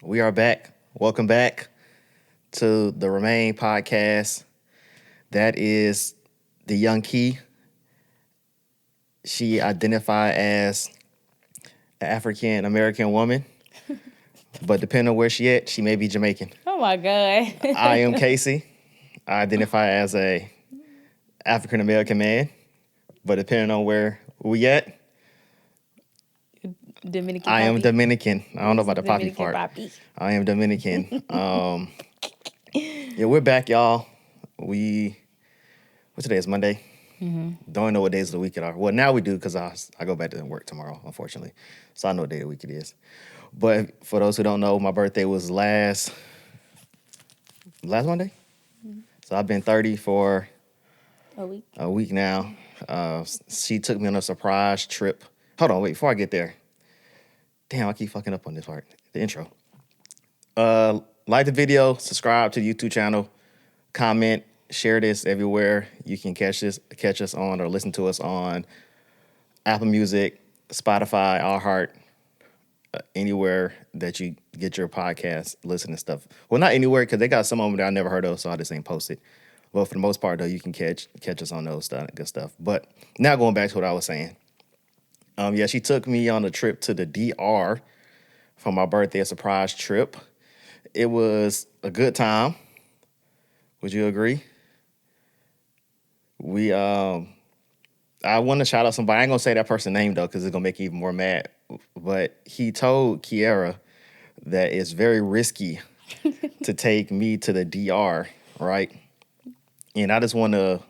We are back. Welcome back to the Remain podcast. That is the young Kie. She identified as an African American woman, but depending on where she at, she may be Jamaican. Oh my God. I am Casey. I identify as a African American man, but depending on where we at, Dominican I am Poppy. Dominican. I don't know about the poppy Dominican part. Poppy. I am Dominican. Yeah, we're back, y'all. What today is Monday? Mm-hmm. Don't know what days of the week it are. Well, now we do because I go back to work tomorrow, unfortunately. So I know what day of the week it is. But for those who don't know, my birthday was last Monday. Mm-hmm. So I've been 30 for a week now. She took me on a surprise trip. Hold on, wait, before I get there. Damn, I keep fucking up on this part. The intro. Like the video, subscribe to the YouTube channel, comment, share this everywhere. You can catch us on or listen to us on Apple Music, Spotify, iHeart, anywhere that you get your podcast, listen and stuff. Well, not anywhere because they got some of them that I never heard of, so I just ain't posted. But for the most part, though, you can catch us on those good stuff. But now going back to what I was saying. She took me on a trip to the DR for my birthday, a surprise trip. It was a good time. Would you agree? I want to shout out somebody. I ain't gonna say that person's name though, because it's gonna make you even more mad. But he told Kiara that it's very risky to take me to the DR, right? And I just want to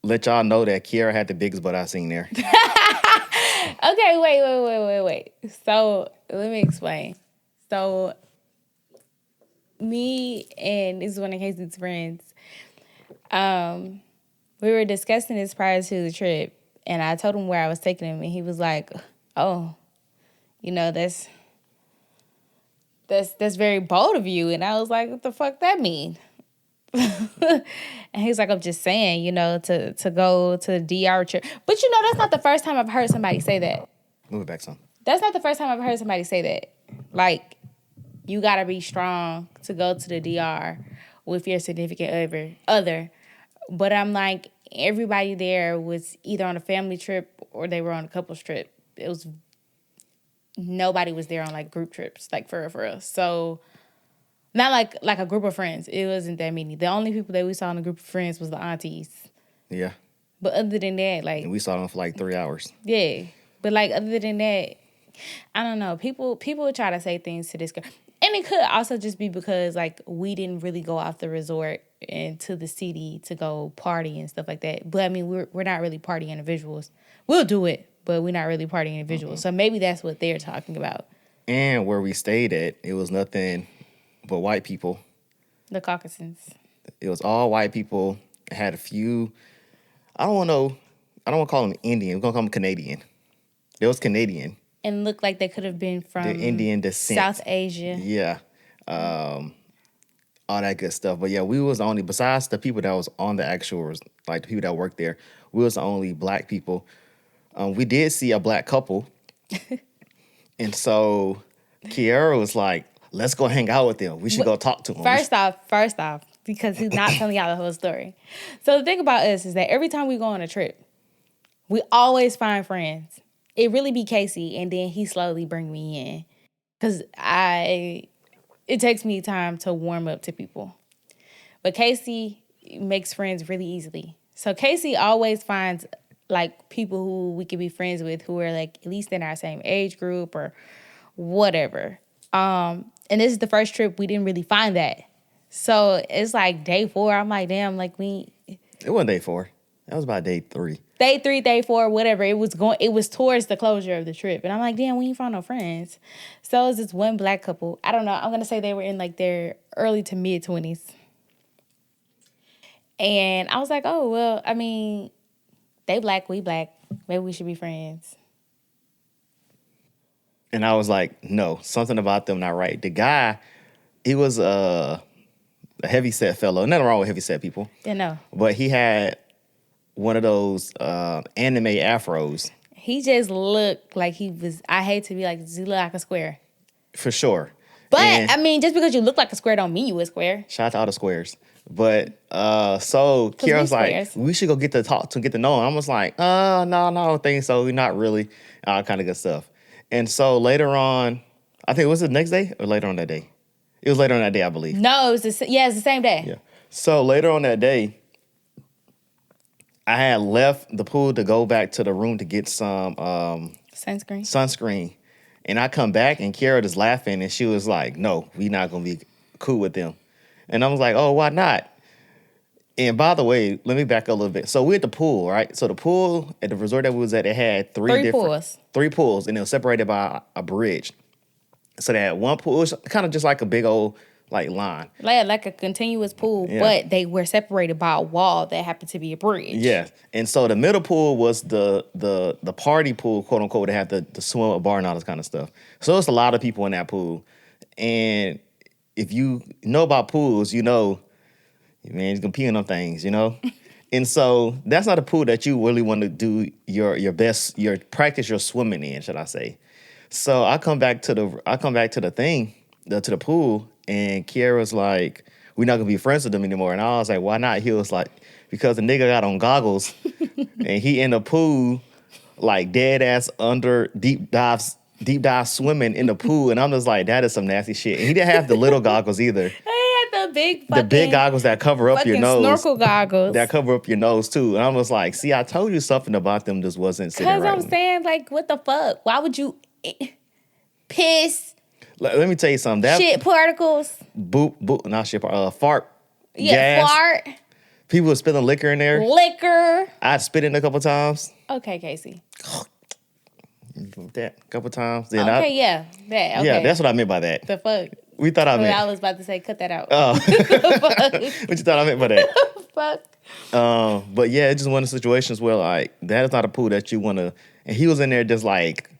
let y'all know that Kiara had the biggest butt I seen there. Okay, wait. So let me explain. So me and this is one of Casey's friends. We were discussing this prior to the trip, and I told him where I was taking him, and he was like, "Oh, that's very bold of you." And I was like, "What the fuck that mean?" And he's like, "I'm just saying, to go to the DR trip." But that's not the first time I've heard somebody say that. Move it back some. That's not the first time I've heard somebody say that. Like, you gotta be strong to go to the DR with your significant other. But I'm like, everybody there was either on a family trip or they were on a couple's trip. Nobody was there on like group trips, like for real. So not like a group of friends. It wasn't that many. The only people that we saw in a group of friends was the aunties. Yeah. But other than that, like, and we saw them for like 3 hours. Yeah. But like other than that, I don't know. People try to say things to this girl. And it could also just be because, like, we didn't really go off the resort and to the city to go party and stuff like that. But, I mean, we're not really party individuals. We'll do it, but we're not really party individuals. Mm-hmm. So maybe that's what they're talking about. And where we stayed at, it was nothing but white people. The Caucasians. It was all white people. It had a few, I don't want to call them Indian. We're going to call them Canadian. It was Canadian. And looked like they could have been from the Indian descent. South Asia. Yeah. All that good stuff. But yeah, we was the only, besides the people that was on the actual, like the people that worked there, we was the only black people. We did see a black couple. And so Kiara was like, let's go hang out with them. We should go talk to them. First off, because he's not telling y'all the whole story. So the thing about us is that every time we go on a trip, we always find friends. It really be Casey, and then he slowly bring me in. Because it takes me time to warm up to people. But Casey makes friends really easily. So Casey always finds, like, people who we could be friends with who are, like, at least in our same age group or whatever. And this is the first trip we didn't really find that. So it's like day 4. I'm like, damn, like It wasn't day 4. That was about day 3. Day 3, day 4, whatever. It was towards the closure of the trip. And I'm like, damn, we ain't found no friends. So it was this one black couple. I don't know. I'm going to say they were in like their early to mid 20s. And I was like, oh, well, I mean, they black, we black. Maybe we should be friends. And I was like, no, something about them not right. The guy, he was a heavy-set fellow. Nothing wrong with heavy-set people. Yeah, no. But he had one of those anime afros. He just looked like he was, I hate to be like, does he look like a square? For sure. But And I mean, just because you look like a square don't mean you a square. shout out to all the squares. But so Kiara's like, we should go get to know him. I was like, no, I don't think so. We're not really. All kind of good stuff. And so later on, I think it was the next day or later on that day. It was later on that day, I believe. No, it's the same day. Yeah. So later on that day, I had left the pool to go back to the room to get some sunscreen. And I come back and Kiara is laughing and she was like, no, we not going to be cool with them. And I was like, oh, why not? And by the way, let me back up a little bit. So we're at the pool, right? So the pool at the resort that we was at, it had three pools, and it was separated by a bridge. So they had one pool, it was kind of just like a big old line. Like a continuous pool, but they were separated by a wall that happened to be a bridge. Yeah. And so the middle pool was the party pool, quote unquote, that had the swim up bar and all this kind of stuff. So it's a lot of people in that pool. And if you know about pools, you know, man, he's gonna pee on them things, you know? And so that's not a pool that you really want to do your best, practice your swimming in, should I say. So I come back to the pool, and Kiara's like, we're not gonna be friends with them anymore. And I was like, why not? He was like, because the nigga got on goggles and he in the pool, like dead ass under deep dive swimming in the pool. And I'm just like, that is some nasty shit. And he didn't have the little goggles either. The big goggles that cover up your nose. Snorkel goggles. That cover up your nose, too. And I was like, see, I told you something about them just wasn't sitting right. Because I'm saying, like, what the fuck? Why would you piss? Let me tell you something. That shit particles. Not shit particles. Fart. Yeah, gas. fart. People were spilling liquor in there. I spit in a couple times. Okay, Casey. That a couple times. Then that. Okay. Yeah, that's what I meant by that. The fuck? We thought I meant. I was about to say, cut that out. Oh. What you thought I meant by that? Fuck. But yeah, it's just one of the situations where, like, that is not a pool that you want to. And he was in there just like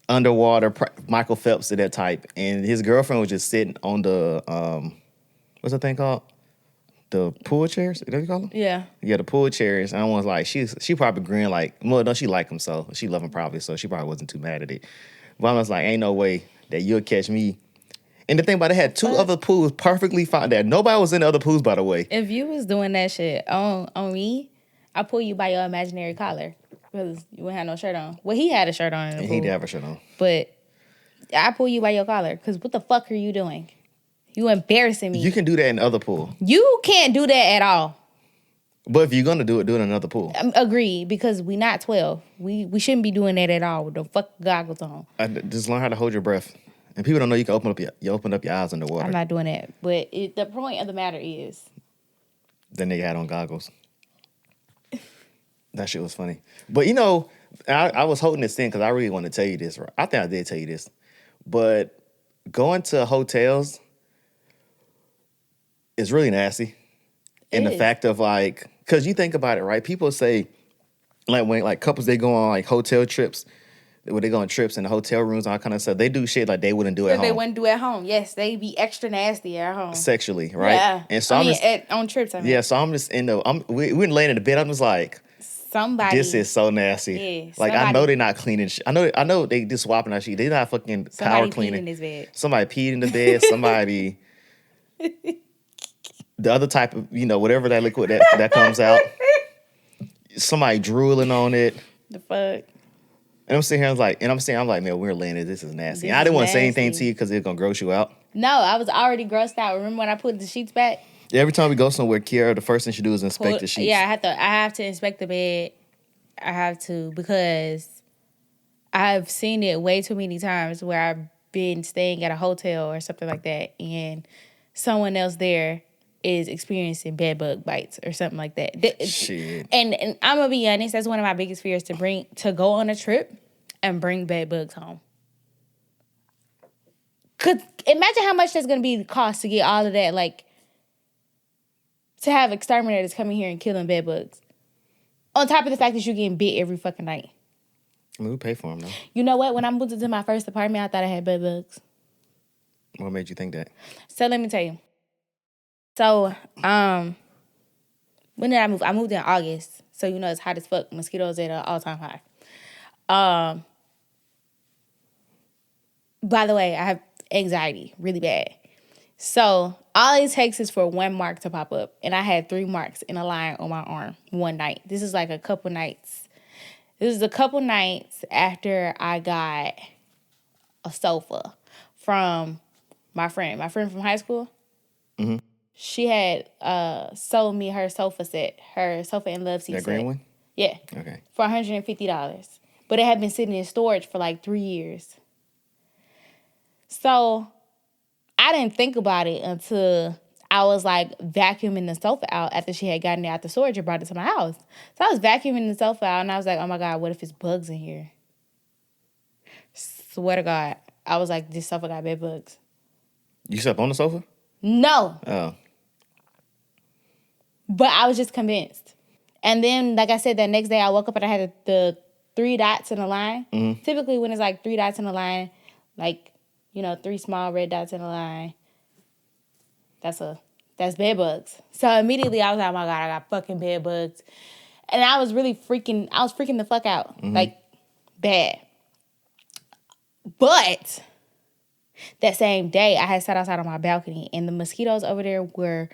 underwater, Michael Phelps, that type. And his girlfriend was just sitting on the, what's that thing called? The pool chairs? Is that what you call them? Yeah. Yeah, the pool chairs. And I was like, she probably grinned like, well, no, she liked him, so she loved him probably, so she probably wasn't too mad at it. But I was like, ain't no way that you'll catch me. And the thing about it, had two other pools perfectly fine there. Nobody was in the other pools, by the way. If you was doing that shit on me, I'll pull you by your imaginary collar because you wouldn't have no shirt on. Well, he had a shirt on in the pool. He did have a shirt on. But I pull you by your collar because what the fuck are you doing? You embarrassing me. You can do that in the other pool. You can't do that at all. But if you're going to do it in another pool. Agreed, because we not 12. We shouldn't be doing that at all with the fuck goggles on. Just learn how to hold your breath. And people don't know you can open up your eyes underwater. I'm not doing that. But the point of the matter is. That nigga had on goggles. That shit was funny. But, you know, I was holding this in because I really want to tell you this. I think I did tell you this. But going to hotels is really nasty. And the fact of, like, because you think about it, right? People say, like, when like couples, they go on like hotel trips, where they go on trips in the hotel rooms, all kind of stuff. They do shit like they wouldn't do at home. They wouldn't do at home. Yes, they be extra nasty at home. Sexually, right? Yeah. And so on trips, I mean. Yeah, so I'm just we went laying in the bed. I'm just like, somebody. This is so nasty. Yeah, like, I know they're not cleaning shit. I know they just swapping that shit. They're not fucking power cleaning. Somebody peed in his bed. Somebody peed in the bed. Somebody. The other type of, you know, whatever that liquid that comes out. Somebody drooling on it. The fuck. And I'm sitting here, I'm like, man, we're laying it. This is nasty. I didn't want to say anything to you because it's gonna gross you out. No, I was already grossed out. Remember when I put the sheets back? Yeah, every time we go somewhere, Kiara, the first thing she do is inspect the sheets. Yeah, I have to inspect the bed. I have to, because I've seen it way too many times where I've been staying at a hotel or something like that, and someone else there is experiencing bed bug bites or something like that. Shit. And I'm gonna be honest, that's one of my biggest fears, to go on a trip and bring bed bugs home. Cause imagine how much that's gonna be the cost to get all of that, like, to have exterminators coming here and killing bed bugs. On top of the fact that you're getting bit every fucking night. I mean, we pay for them, though. You know what? When I moved into my first apartment, I thought I had bed bugs. What made you think that? So let me tell you. So, when did I move? I moved in August. So, you know, it's hot as fuck. Mosquitoes at an all-time high. By the way, I have anxiety really bad. So all it takes is for one mark to pop up. And I had 3 marks in a line on my arm one night. This is like a couple nights. This is a couple nights after I got a sofa from my friend from high school. Mm-hmm. She had sold me her sofa set, her sofa and love seat That set. green one? Yeah. Okay. For $150. But it had been sitting in storage for like 3 years. So I didn't think about it until I was like vacuuming the sofa out after she had gotten it out the storage and brought it to my house. So I was vacuuming the sofa out and I was like, oh my God, what if it's bugs in here? Swear to God. I was like, this sofa got bed bugs. You slept on the sofa? No. Oh. But I was just convinced. And then, like I said, that next day I woke up and I had the 3 dots in a line. Mm-hmm. Typically when it's like 3 dots in a line, like, 3 small red dots in a line, that's bed bugs. So immediately I was like, oh my God, I got fucking bed bugs. And I was freaking the fuck out. Mm-hmm. Like, bad. But that same day, I had sat outside on my balcony, and the mosquitoes over there were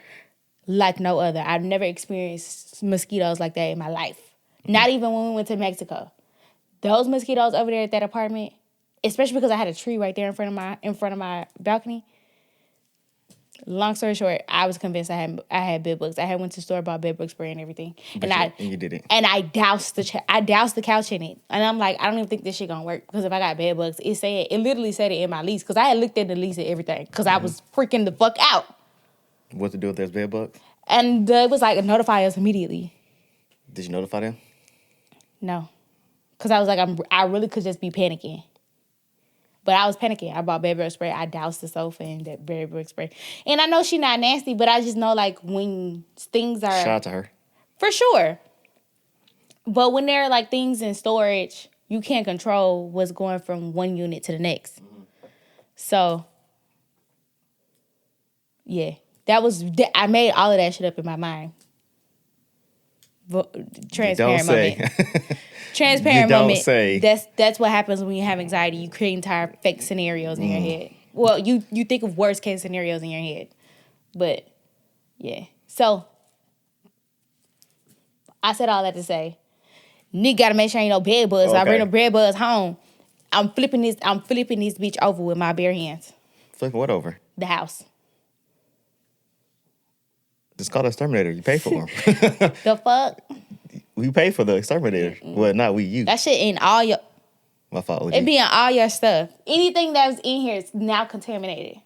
like no other. I've never experienced mosquitoes like that in my life. Not even when we went to Mexico. Those mosquitoes over there at that apartment, especially because I had a tree right there in front of my balcony. Long story short, I was convinced I had bed bugs. I had went to the store, bought bed bug spray and everything, And you didn't. And I doused the couch in it, and I'm like, I don't even think this shit gonna work because if I got bed bugs, it literally said it in my lease because I had looked at the lease and everything because I was freaking the fuck out. What to do if there's bed bugs? And it was like notify us immediately. Did you notify them? No, because I was like, I really could just be panicking. But I was panicking. I bought bed bug spray. I doused the sofa in that bed bug spray. And I know she's not nasty, but I just know, like, when things are... Shout out to her. For sure. But when there are, like, things in storage, you can't control what's going from one unit to the next. Mm-hmm. So, yeah. I made all of that shit up in my mind. Transparent moment. Transparent moment. Say. That's what happens when you have anxiety. You create entire fake scenarios in your head. Well, you think of worst case scenarios in your head. But yeah. So I said all that to say, nigga gotta make sure ain't no bed bugs. Okay. I bring the bed bugs home. I'm flipping this bitch over with my bare hands. Flipping what over? The house. Just call the exterminator. You pay for them. The fuck? We pay for the exterminator. Mm-mm. Well, not we, you. That shit in all your... My fault. It be in all your stuff. Anything that was in here is now contaminated.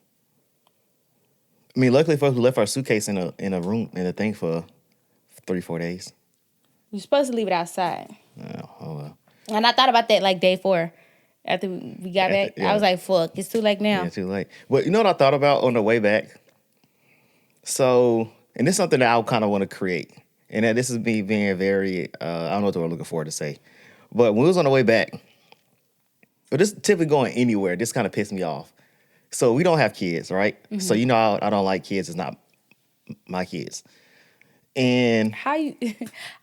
I mean, luckily for us, we left our suitcase in a room, in a thing for 3-4 days. You're supposed to leave it outside. Oh well. And I thought about that like day 4. After we got back. Yeah. I was like, fuck, it's too late now. Yeah, too late. But you know what I thought about on the way back? So... And this is something that I kind of want to create. And that this is me being very, I don't know what I'm looking forward to say. But when we was on the way back, but this typically going anywhere, this kind of pissed me off. So we don't have kids, right? Mm-hmm. So you know I don't like kids. It's not my kids. And how you,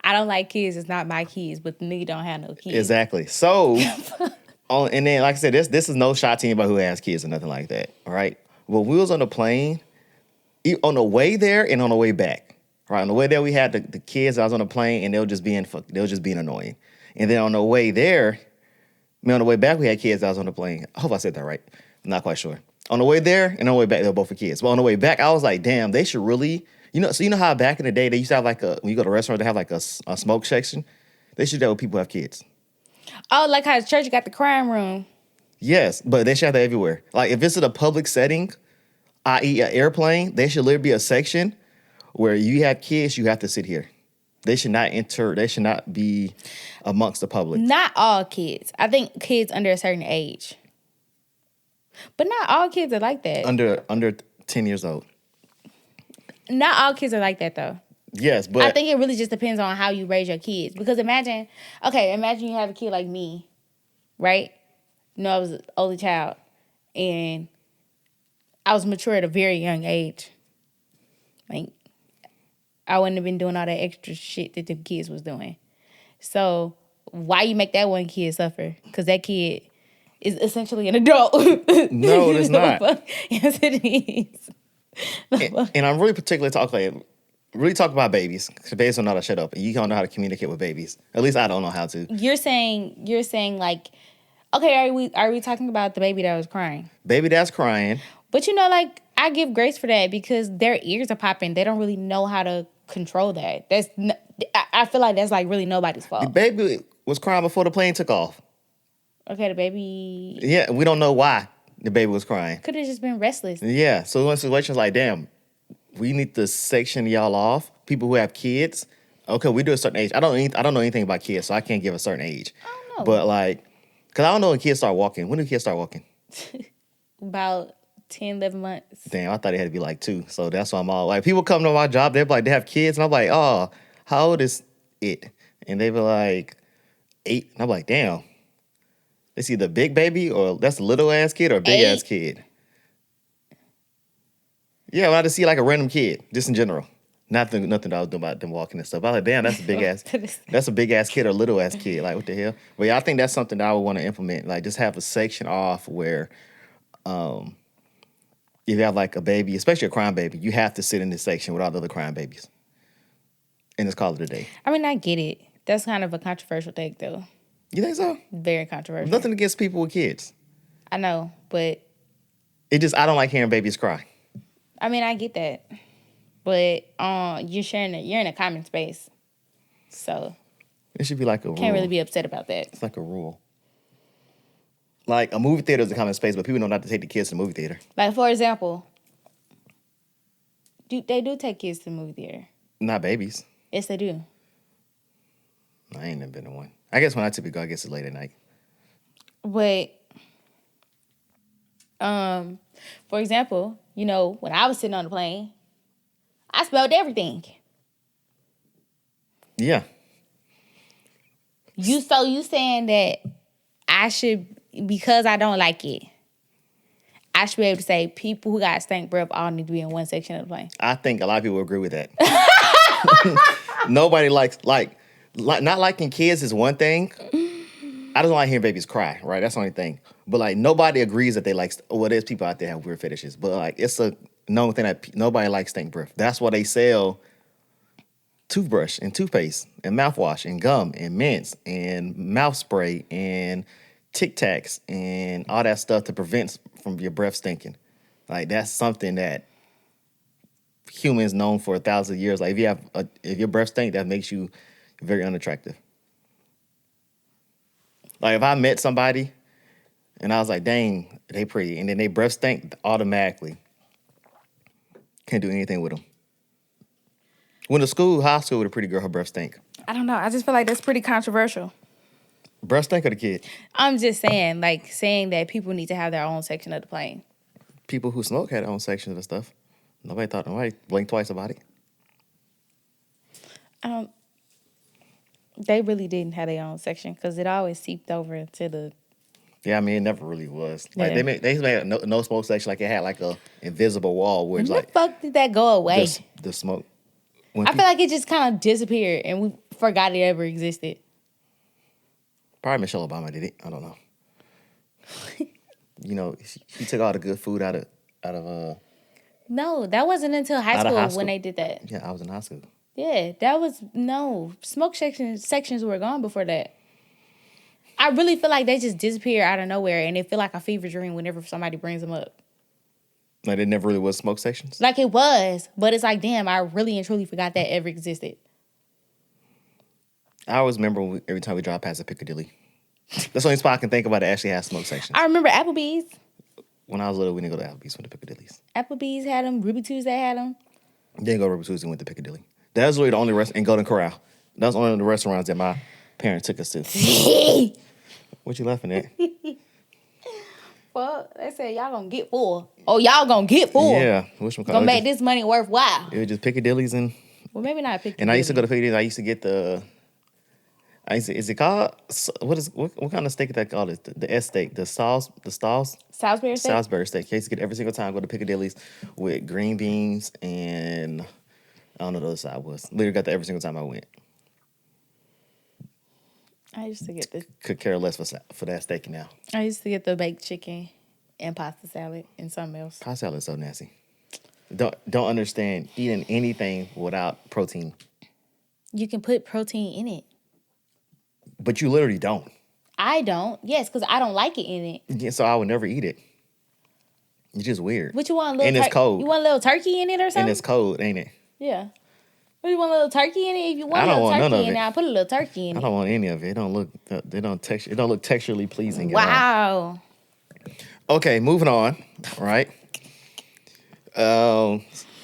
I don't like kids. It's not my kids, but the nigga don't have no kids. Exactly. So, and then like I said, this is no shot to anybody who has kids or nothing like that, all right? Well, we was on the plane, on the way there and on the way back, right? On the way there, we had the kids. I was on the plane, and they were just being annoying. And then on the way there, on the way back, we had kids. I was on the plane. I hope I said that right. I'm not quite sure. On the way there and on the way back, they were both for kids. But on the way back, I was like, damn, they should really, so you know how back in the day they used to have like when you go to a restaurant, they have like a smoke section. They should do that with people who have kids. Oh, like how the church got the crime room. Yes, but they should have that everywhere. Like if it's in a public setting, i.e. an airplane, there should literally be a section where you have kids, you have to sit here. They should not be amongst the public. Not all kids. I think kids under a certain age. But not all kids are like that. Under 10 years old. Not all kids are like that, though. Yes, but... I think it really just depends on how you raise your kids. Because imagine you have a kid like me, right? I was an only child. And I was mature at a very young age. Like, I wouldn't have been doing all that extra shit that the kids was doing. So, why you make that one kid suffer? Because that kid is essentially an adult. No, it is not. Yes, it is. And I'm really particularly talk about babies. Because babies don't know how to shut up. You don't know how to communicate with babies. At least I don't know how to. You're saying like, okay, are we talking about the baby that was crying? Baby that's crying. But like, I give grace for that because their ears are popping. They don't really know how to control that. I feel like that's like really nobody's fault. The baby was crying before the plane took off. Okay, the baby. Yeah, we don't know why the baby was crying. Could have just been restless. Yeah, so in situations like, damn, we need to section y'all off. People who have kids. Okay, we do a certain age. I don't know anything about kids, so I can't give a certain age. I don't know. But like, cause I don't know when kids start walking. When do kids start walking? About 10, 11 months. Damn, I thought it had to be like 2. So that's why I'm all like, people come to my job, they're like, they have kids. And I'm like, oh, how old is it? And they be like, 8. And I'm like, damn. It's either big baby or that's a little ass kid or a big ass kid. Yeah, when I just see like a random kid, just in general. Nothing that I was doing about them walking and stuff. I was like, damn, that's a big ass, that's a big ass kid or little ass kid. Like, what the hell? But yeah, I think that's something that I would want to implement. Like, just have a section off where, if you have like a baby, especially a crying baby, you have to sit in this section with all the other crying babies, and just call it a day. I mean, I get it. That's kind of a controversial take, though. You think so? Very controversial. Nothing against people with kids. I know, but I don't like hearing babies cry. I mean, I get that. But you're in a common space. So it should be like a rule. Can't really be upset about that. It's like a rule. Like a movie theater is a common space, but people know not to take the kids to the movie theater. Like, for example, they do take kids to the movie theater. Not babies. Yes, they do. I ain't never been to one. I guess when I typically go, I guess it's late at night. But, for example, when I was sitting on the plane, I smelled everything. Yeah. You saying that I should, because I don't like it, I should be able to say people who got stank breath all need to be in one section of the plane. I think a lot of people agree with that. Nobody likes, not liking kids is one thing. I just don't like hearing babies cry, right? That's the only thing. But like, nobody agrees that they like, well, there's people out there have weird fetishes, but like, it's a known thing that nobody likes stank breath. That's why they sell toothbrush and toothpaste and mouthwash and gum and mints and mouth spray and Tic Tacs and all that stuff to prevent from your breath stinking. Like, that's something that humans known for 1,000 years. Like, if your breath stink, that makes you very unattractive. Like, if I met somebody and I was like, dang, they pretty, and then they breath stink, automatically can't do anything with them. Went to high school with a pretty girl, her breath stink. I don't know. I just feel like that's pretty controversial. Breath stink or the kid? I'm just saying, saying that people need to have their own section of the plane. People who smoke had their own section of the stuff. Nobody blinked twice about it. They really didn't have their own section because it always seeped over to the. Yeah, I mean, it never really was. Yeah. Like, they made a no smoke section, like it had like a invisible wall where it's when like. the fuck did that go away? The smoke. I feel like it just kind of disappeared and we forgot it ever existed. Probably Michelle Obama did it. I don't know. She took all the good food out of. No, that wasn't until high school when they did that. Yeah, I was in high school. Yeah, that was smoke sections were gone before that. I really feel like they just disappear out of nowhere and it feel like a fever dream whenever somebody brings them up. Like, there never really was smoke sections? Like, it was, but it's like, damn, I really and truly forgot that ever existed. I always remember every time we drive past a Piccadilly. That's the only spot I can think about that actually has smoke sections. I remember Applebee's. When I was little, we didn't go to Applebee's, went to Piccadilly's. Applebee's had them. Ruby Tuesday had them. Didn't go to Ruby Tuesday, went to Piccadilly. That was really the only restaurant, and Golden Corral. That was one of the restaurants that my parents took us to. What you laughing at? Well, they said y'all gonna get full. Oh, y'all gonna get full. Yeah. Gonna make this money worthwhile. It was just Piccadilly's and... Well, maybe not Piccadilly. And I used to go to Piccadilly's. I used to get is it called... What kind of steak is that called? The S steak. The Salisbury steak? Salisbury steak. I used to get every single time I go to Piccadilly's with green beans and... I don't know what the other side was. Literally got that every single time I went. I used to get the. Could care less for that steak now. I used to get the baked chicken and pasta salad and something else. Pasta salad is so nasty. Don't understand eating anything without protein. You can put protein in it. But you literally don't. I don't. Yes, because I don't like it in it. Yeah, so I would never eat it. It's just weird. What you want? A little and it's cold. You want a little turkey in it or something? And it's cold, ain't it? Yeah. What, you want a little turkey in it? If you want I a don't little want none turkey of in it. it, I'll put a little turkey in it. I don't want any of it. It don't look texturally pleasing at all. Wow. Okay, moving on. Right.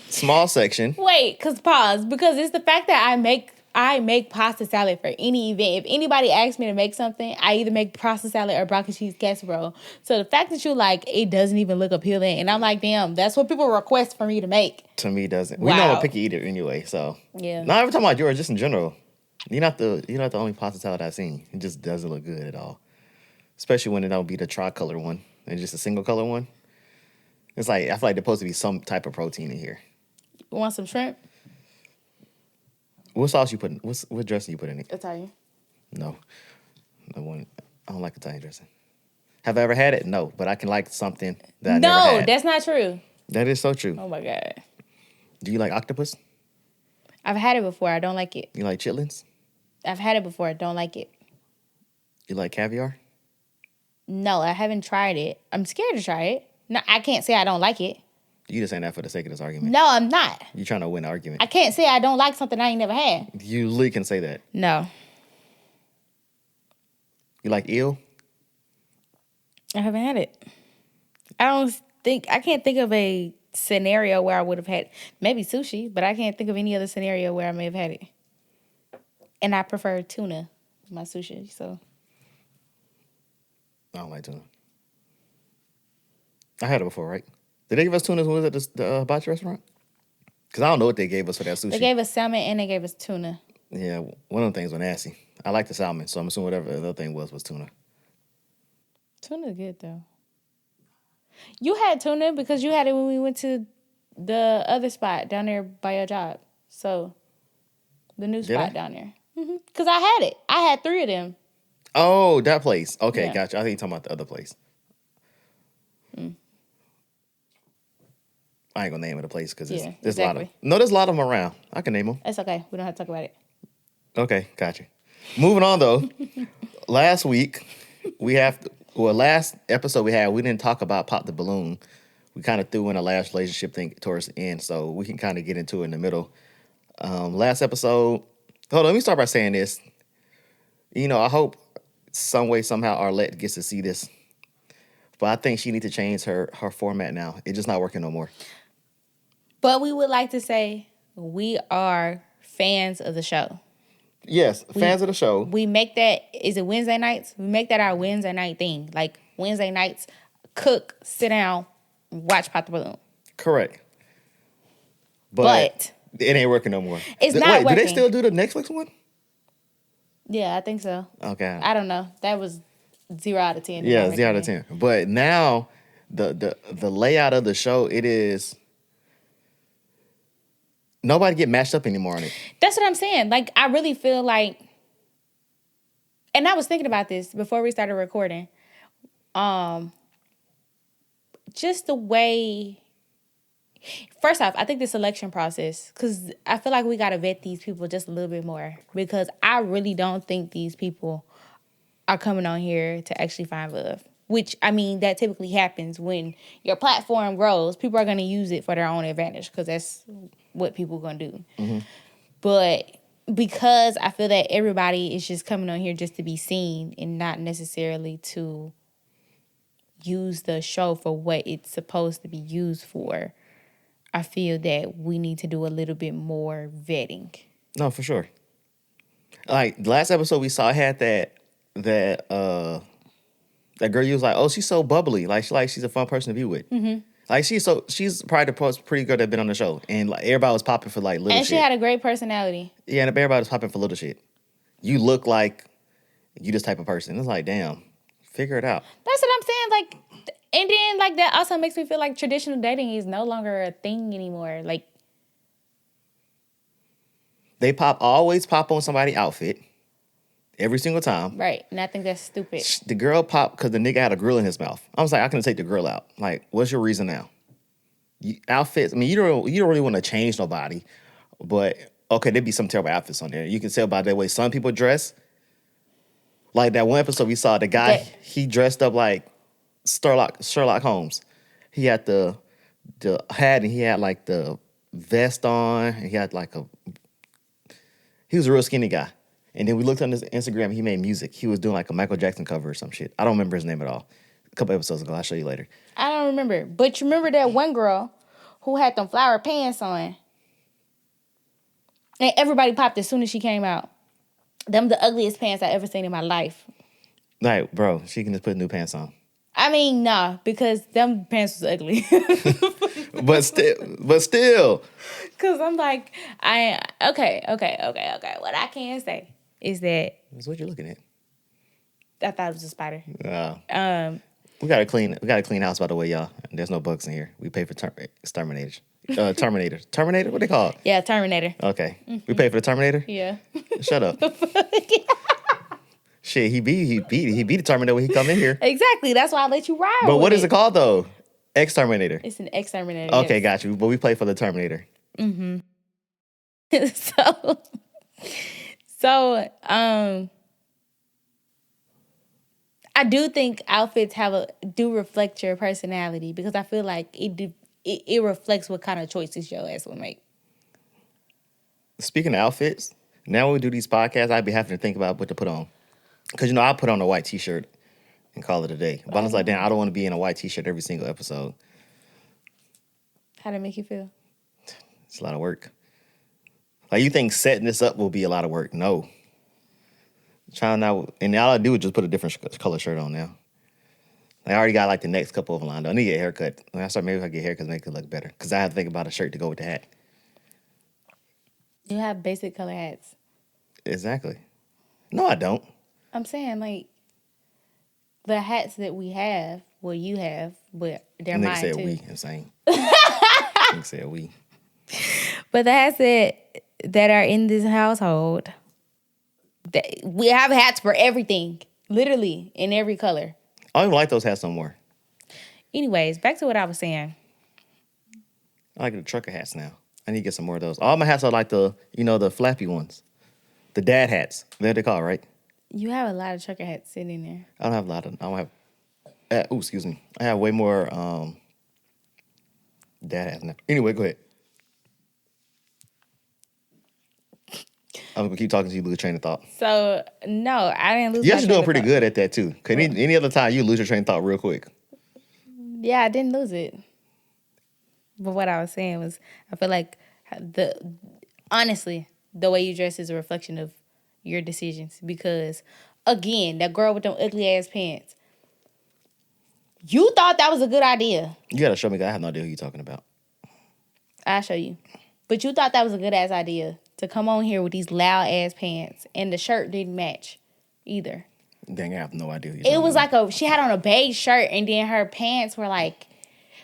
Small section. Wait, pause. Because it's the fact that I make pasta salad for any event. If anybody asks me to make something, I either make pasta salad or broccoli cheese casserole. So the fact that you like, it doesn't even look appealing. And I'm like, damn, that's what people request for me to make. To me, doesn't. Wow. We know I'm a picky eater anyway, so. Yeah. Not every time about yours, just in general. You're not the only pasta salad I've seen. It just doesn't look good at all. Especially when it don't be the tricolor one. And just a single color one. It's like, I feel like there's supposed to be some type of protein in here. You want some shrimp? What sauce you put in? What dressing you put in it? Italian. No. I don't like Italian dressing. Have I ever had it? No. But I can like something that I never had. No, that's not true. That is so true. Oh my God. Do you like octopus? I've had it before. I don't like it. You like chitlins? I've had it before. I don't like it. You like caviar? No, I haven't tried it. I'm scared to try it. No, I can't say I don't like it. You just saying that for the sake of this argument. No, I'm not. You're trying to win an argument. I can't say I don't like something I ain't never had. You literally can say that. No. You like eel? I haven't had it. I can't think of a scenario where I would have had, maybe sushi, but I can't think of any other scenario where I may have had it. And I prefer tuna with my sushi, so. I don't like tuna. I had it before, right? Did they give us tuna when we was at the hibachi restaurant? Because I don't know what they gave us for that sushi. They gave us salmon and they gave us tuna. Yeah, one of the things was nasty. I like the salmon, so I'm assuming whatever the other thing was tuna. Tuna's good, though. You had tuna because you had it when we went to the other spot down there by your job. So, the new spot down there. Because I had it. I had 3 of them. Oh, that place. Okay, Yeah. gotcha. I think you're talking about the other place. I ain't gonna name it a place because there's a lot of there's a lot of them around. I can name them. It's okay. We don't have to talk about it. Okay, gotcha. Moving on though. Last episode we didn't talk about Pop the Balloon. We kind of threw in a last relationship thing towards the end, so we can kind of get into it in the middle. Last episode. Hold on, let me start by saying this. I hope some way, somehow Arlette gets to see this. But I think she needs to change her format now. It's just not working no more. But we would like to say we are fans of the show. Yes, fans of the show. We make that, is it Wednesday nights? We make that our Wednesday night thing. Like Wednesday nights, cook, sit down, watch Pop the Balloon. Correct. But it ain't working no more. It's not working. Do they still do the Netflix one? Yeah, I think so. Okay. I don't know. That was 0 out of 10. Yeah, 0 out of 10. But now the layout of the show, it is nobody get matched up anymore on it. That's what I'm saying. Like, I really feel like, and I was thinking about this before we started recording. Just the way, first off, I think the selection process, because I feel like we got to vet these people just a little bit more, because I really don't think these people are coming on here to actually find love. Which, I mean, that typically happens when your platform grows. People are going to use it for their own advantage because that's what people are going to do. Mm-hmm. But because I feel that everybody is just coming on here just to be seen and not necessarily to use the show for what it's supposed to be used for, I feel that we need to do a little bit more vetting. No, for sure. Like, the last episode we saw had that girl, you was like, oh, she's so bubbly. She's a fun person to be with. Mm-hmm. Like, she's probably the pretty girl that been on the show. And like everybody was popping for like little shit. And she had a great personality. Yeah, and everybody was popping for little shit. You look like you this type of person. It's like, damn, figure it out. That's what I'm saying. Like, and then like that also makes me feel like traditional dating is no longer a thing anymore. Like, they always pop on somebody's outfit. every single time. Right. And I think that's stupid. The girl popped because the nigga had a grill in his mouth. I was like, I can take the grill out. Like, what's your reason now? Outfits. I mean, you don't really want to change nobody, but okay, there'd be some terrible outfits on there. You can tell by the way some people dress. Like that one episode we saw, the guy he dressed up like Sherlock Holmes. He had the hat and he had like the vest on. And he had like he was a real skinny guy. And then we looked on his Instagram. He made music. He was doing like a Michael Jackson cover or some shit. I don't remember his name at all. A couple episodes ago. I'll show you later. I don't remember. But you remember that one girl who had them flower pants on? And everybody popped as soon as she came out. Them the ugliest pants I ever seen in my life. Like, bro, she can just put new pants on. I mean, nah, because them pants was ugly. but still. Because I'm like, okay. What I can say is that... That's what you're looking at. I thought it was a spider. We got a clean house, by the way, y'all. There's no bugs in here. We pay for exterminators. Terminator. Terminator? What they call it? Yeah, Terminator. Okay. Mm-hmm. We pay for the Terminator? Yeah. Shut up. Shit, he be the Terminator when he come in here. Exactly. That's why I let you ride. But what is it called though? Exterminator. It's an exterminator. Okay, yes. got you. But we play for the Terminator. Mm-hmm. So I do think outfits do reflect your personality because I feel like it reflects what kind of choices your ass will make. Speaking of outfits, now when we do these podcasts, I'd be having to think about what to put on. Because, I put on a white t-shirt and call it a day. But I was like, damn, I don't want to be in a white t-shirt every single episode. How'd it make you feel? It's a lot of work. Like, you think setting this up will be a lot of work? No. And all I do is just put a different color shirt on now. Like, I already got, like, the next couple of them lined up. I need to get a haircut. When I start, maybe if I get a haircut, make it look better. Because I have to think about a shirt to go with the hat. You have basic color hats. Exactly. No, I don't. I'm saying, like, the hats that we have, well, you have, but they're mine, too. Nigga said we, insane. Nigga said we. But the hats that are in this household, we have hats for everything, literally, in every color. I don't even like those hats no more. Anyways, back to what I was saying. I like the trucker hats now. I need to get some more of those. All my hats are like the flappy ones. The dad hats. They're what they call, right? You have a lot of trucker hats sitting there. I don't have a lot of them. I don't have... excuse me. I have way more dad hats now. Anyway, go ahead. I'm going to keep talking to you, lose train of thought. So, no, I didn't lose You're actually doing pretty good at that, too. Because any other time, you lose your train of thought real quick. Yeah, I didn't lose it. But what I was saying was, I feel like honestly, the way you dress is a reflection of your decisions. Because, again, that girl with them ugly ass pants, you thought that was a good idea. You got to show me, because I have no idea who you're talking about. I'll show you. But you thought that was a good ass idea to come on here with these loud ass pants, and the shirt didn't match either. Dang, I have no idea. It was like she had on a beige shirt, and then her pants were like,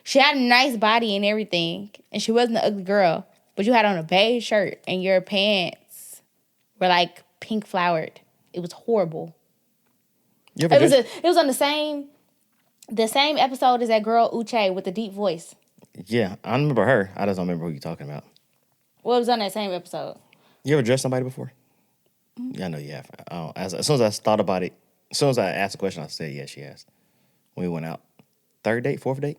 she had a nice body and everything, and she wasn't an ugly girl, but you had on a beige shirt, and your pants were like pink flowered. It was horrible. It was on the same episode as that girl Uche with the deep voice. Yeah, I remember her. I just don't remember who you're talking about. Well, it was on that same episode. You ever dressed somebody before? Mm-hmm. Yeah, I know you have. As soon as I thought about it, as soon as I asked the question, I said, yes, she has. When we went out. Third date? Fourth date?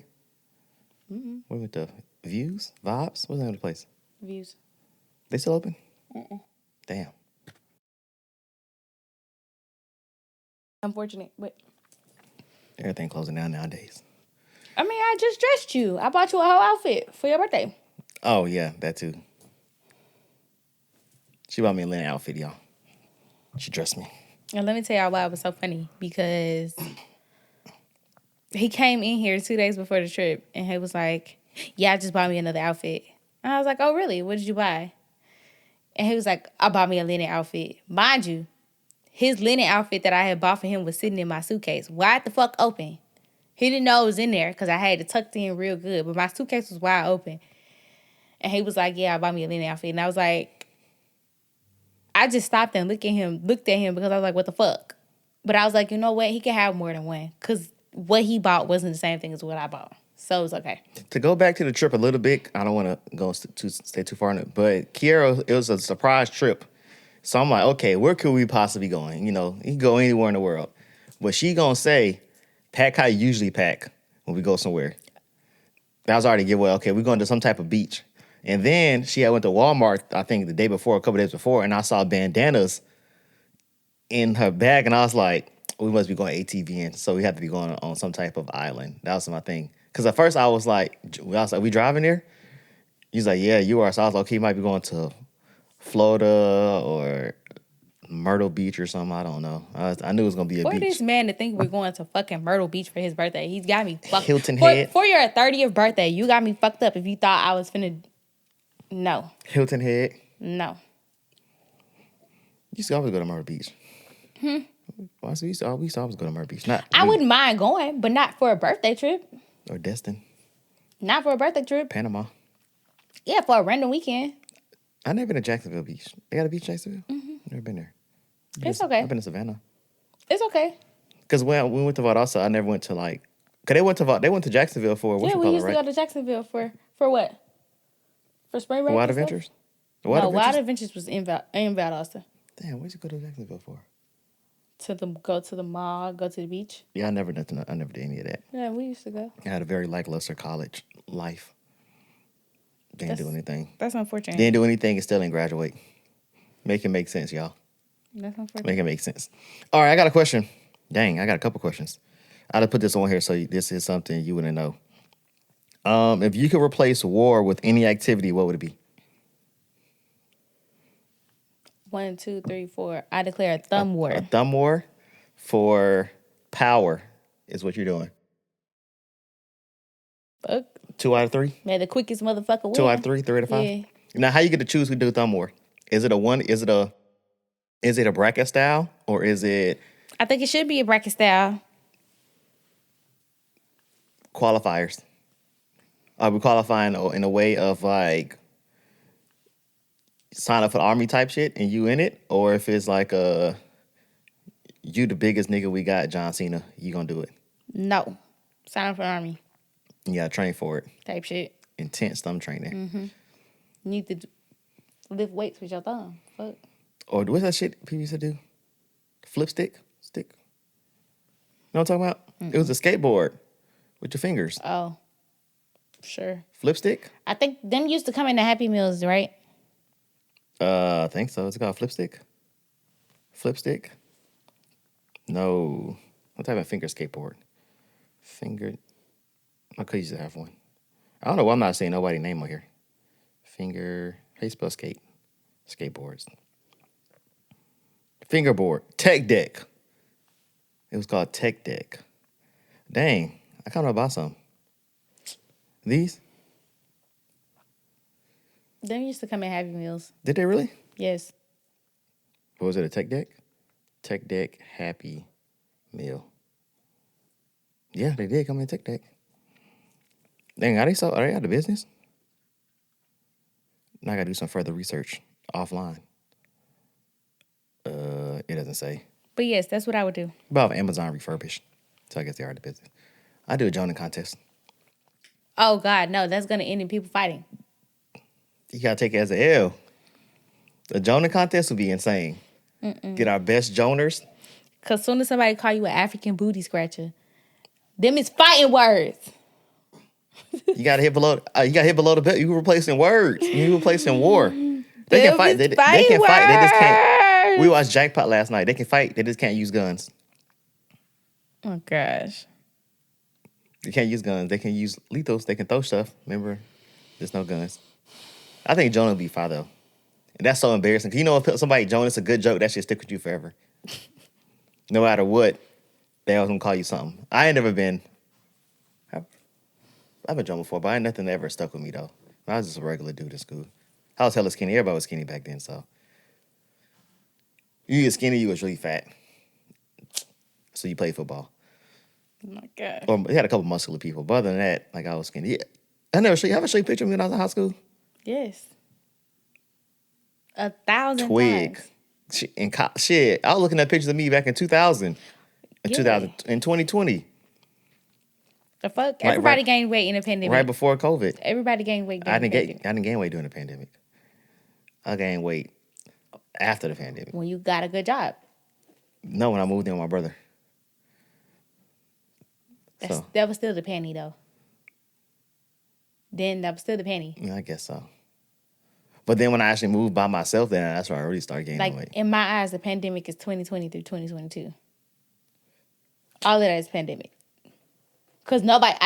Mm-hmm. We went to Views? Vibes? What's the name of the place? Views. They still open? Damn. Unfortunate, but... Everything closing down nowadays. I mean, I just dressed you. I bought you a whole outfit for your birthday. Oh, yeah, that too. She bought me a linen outfit, y'all. She dressed me. And let me tell y'all why it was so funny. Because he came in here 2 days before the trip, and he was like, yeah, I just bought me another outfit. And I was like, oh, really? What did you buy? And he was like, I bought me a linen outfit. Mind you, his linen outfit that I had bought for him was sitting in my suitcase. Wide the fuck open. He didn't know it was in there because I had it tucked in real good. But my suitcase was wide open. And he was like, yeah, I bought me a linen outfit. And I was like, I just stopped and looked at him because I was like, what the fuck? But I was like, you know what? He can have more than one because what he bought wasn't the same thing as what I bought. So it's okay. To go back to the trip a little bit, I don't want to stay too far in it, but Kiara, it was a surprise trip. So I'm like, okay, where could we possibly be going? You know, you can go anywhere in the world. But she gonna say, pack how you usually pack when we go somewhere. That was already a giveaway. Okay, we're going to some type of beach. And then she had went to Walmart, I think the day before, a couple days before, and I saw bandanas in her bag, and I was like, we must be going ATVing, so we have to be going on some type of island. That was my thing. Because at first I was like, we driving there? He's like, yeah, you are. So I was like, okay, you might be going to Florida or Myrtle Beach or something. I don't know. I knew it was going to be a beach. For this man to think we're going to fucking Myrtle Beach for his birthday, he's got me fucked. Hilton Head. For your 30th birthday, you got me fucked up if you thought I was finna... No. Hilton Head. No. You used to always go to Myrtle Beach. Well, we used to always go to Myrtle Beach. I wouldn't mind going, but not for a birthday trip. Or Destin. Not for a birthday trip. Panama. Yeah, for a random weekend. I've never been to Jacksonville Beach. They got a beach in Jacksonville? Never been there. It's okay. I've been to Savannah. It's okay. Because when we went to Valdosta, I never went to like... Because they went to Jacksonville for... What we used to go to Jacksonville for what? For spring break? Wild Adventures? Wild Adventures was in Valdosta. Damn, where'd you go to Jacksonville for? Go to the mall, go to the beach. Yeah, I never did any of that. Yeah, we used to go. I had a very lackluster college life. Didn't do anything. That's unfortunate. Didn't do anything and still didn't graduate. Make it make sense, y'all. That's unfortunate. Make it make sense. All right, I got a question. Dang, I got a couple questions. I'll put this on here so this is something you wouldn't know. If you could replace war with any activity, what would it be? 1, 2, 3, 4. I declare a thumb war. A thumb war for power is what you're doing. Fuck. 2 out of 3? May the quickest motherfucker win. 2 out of 3, 3 out of 5? Yeah. Now, how you get to choose who do thumb war? Is it a bracket style or is it? I think it should be a bracket style. Qualifiers. Are we qualifying in a way of like sign up for the army type shit and you in it? Or if it's like you the biggest nigga we got, John Cena, you gonna do it? No. Sign up for the army. You gotta train for it. Type shit. Intense thumb training. Mm-hmm. You need to lift weights with your thumb. Fuck. Or what's that shit people used to do? Flip stick? You know what I'm talking about? Mm-mm. It was a skateboard with your fingers. Oh. Sure. Flip stick? I think them used to come in the Happy Meals, right? I think so. It's called flip stick. Flip stick? No. What type of finger skateboard? I could used to have one. I don't know why I'm not saying nobody's name on here. Finger. How you spell skate? Skateboards. Fingerboard. Tech deck. It was called Tech deck. Dang. I kind of buy some. These? Them used to come in Happy Meals. Did they really? Yes. What was it, a Tech deck? Tech deck Happy Meal. Yeah, they did come in a Tech deck. Dang, are they out of business? Now I gotta do some further research offline. It doesn't say. But yes, that's what I would do. About Amazon refurbished. So I guess they are out of business. I do a Jonah contest. Oh God, no, that's gonna end in people fighting. You gotta take it as an L. The Jonah contest would be insane. Get our best Joners. Cause soon as somebody call you an African booty scratcher, them is fighting words. You gotta hit below. You gotta hit below the belt. You replacing words. You replacing war. They can fight. They can fight. They just can't. We watched Jackpot last night. They can fight. They just can't use guns. Oh gosh. They can't use guns. They can use lethals. They can throw stuff. Remember, there's no guns. I think Jonah will be fine though. And that's so embarrassing. 'Cause you know if somebody Jonah's a good joke, that shit stick with you forever. No matter what, they always gonna call you something. I ain't never been. I've been Jonah before, but I ain't nothing that ever stuck with me though. I was just a regular dude in school. I was hella skinny. Everybody was skinny back then, so. You get skinny, you was really fat. So you played football. Oh my God. Or we had a couple muscular people, but other than that, like I was skinny. Yeah. I never show you. Have I show you a picture of me when I was in high school? Yes. 1,000 Twig. times. Shit, I was looking at pictures of me back in 2000, in 2020. The fuck? Like, Everybody gained weight in the pandemic. Right before COVID. Everybody gained weight during the pandemic. I didn't gain weight during the pandemic. I gained weight after the pandemic. When you got a good job. No, when I moved in with my brother. That was still the penny, though. Then that was still the penny. Yeah, I guess so. But then when I actually moved by myself, then that's where I really started gaining weight. In my eyes, the pandemic is 2020 through 2022. All of that is pandemic. Because nobody,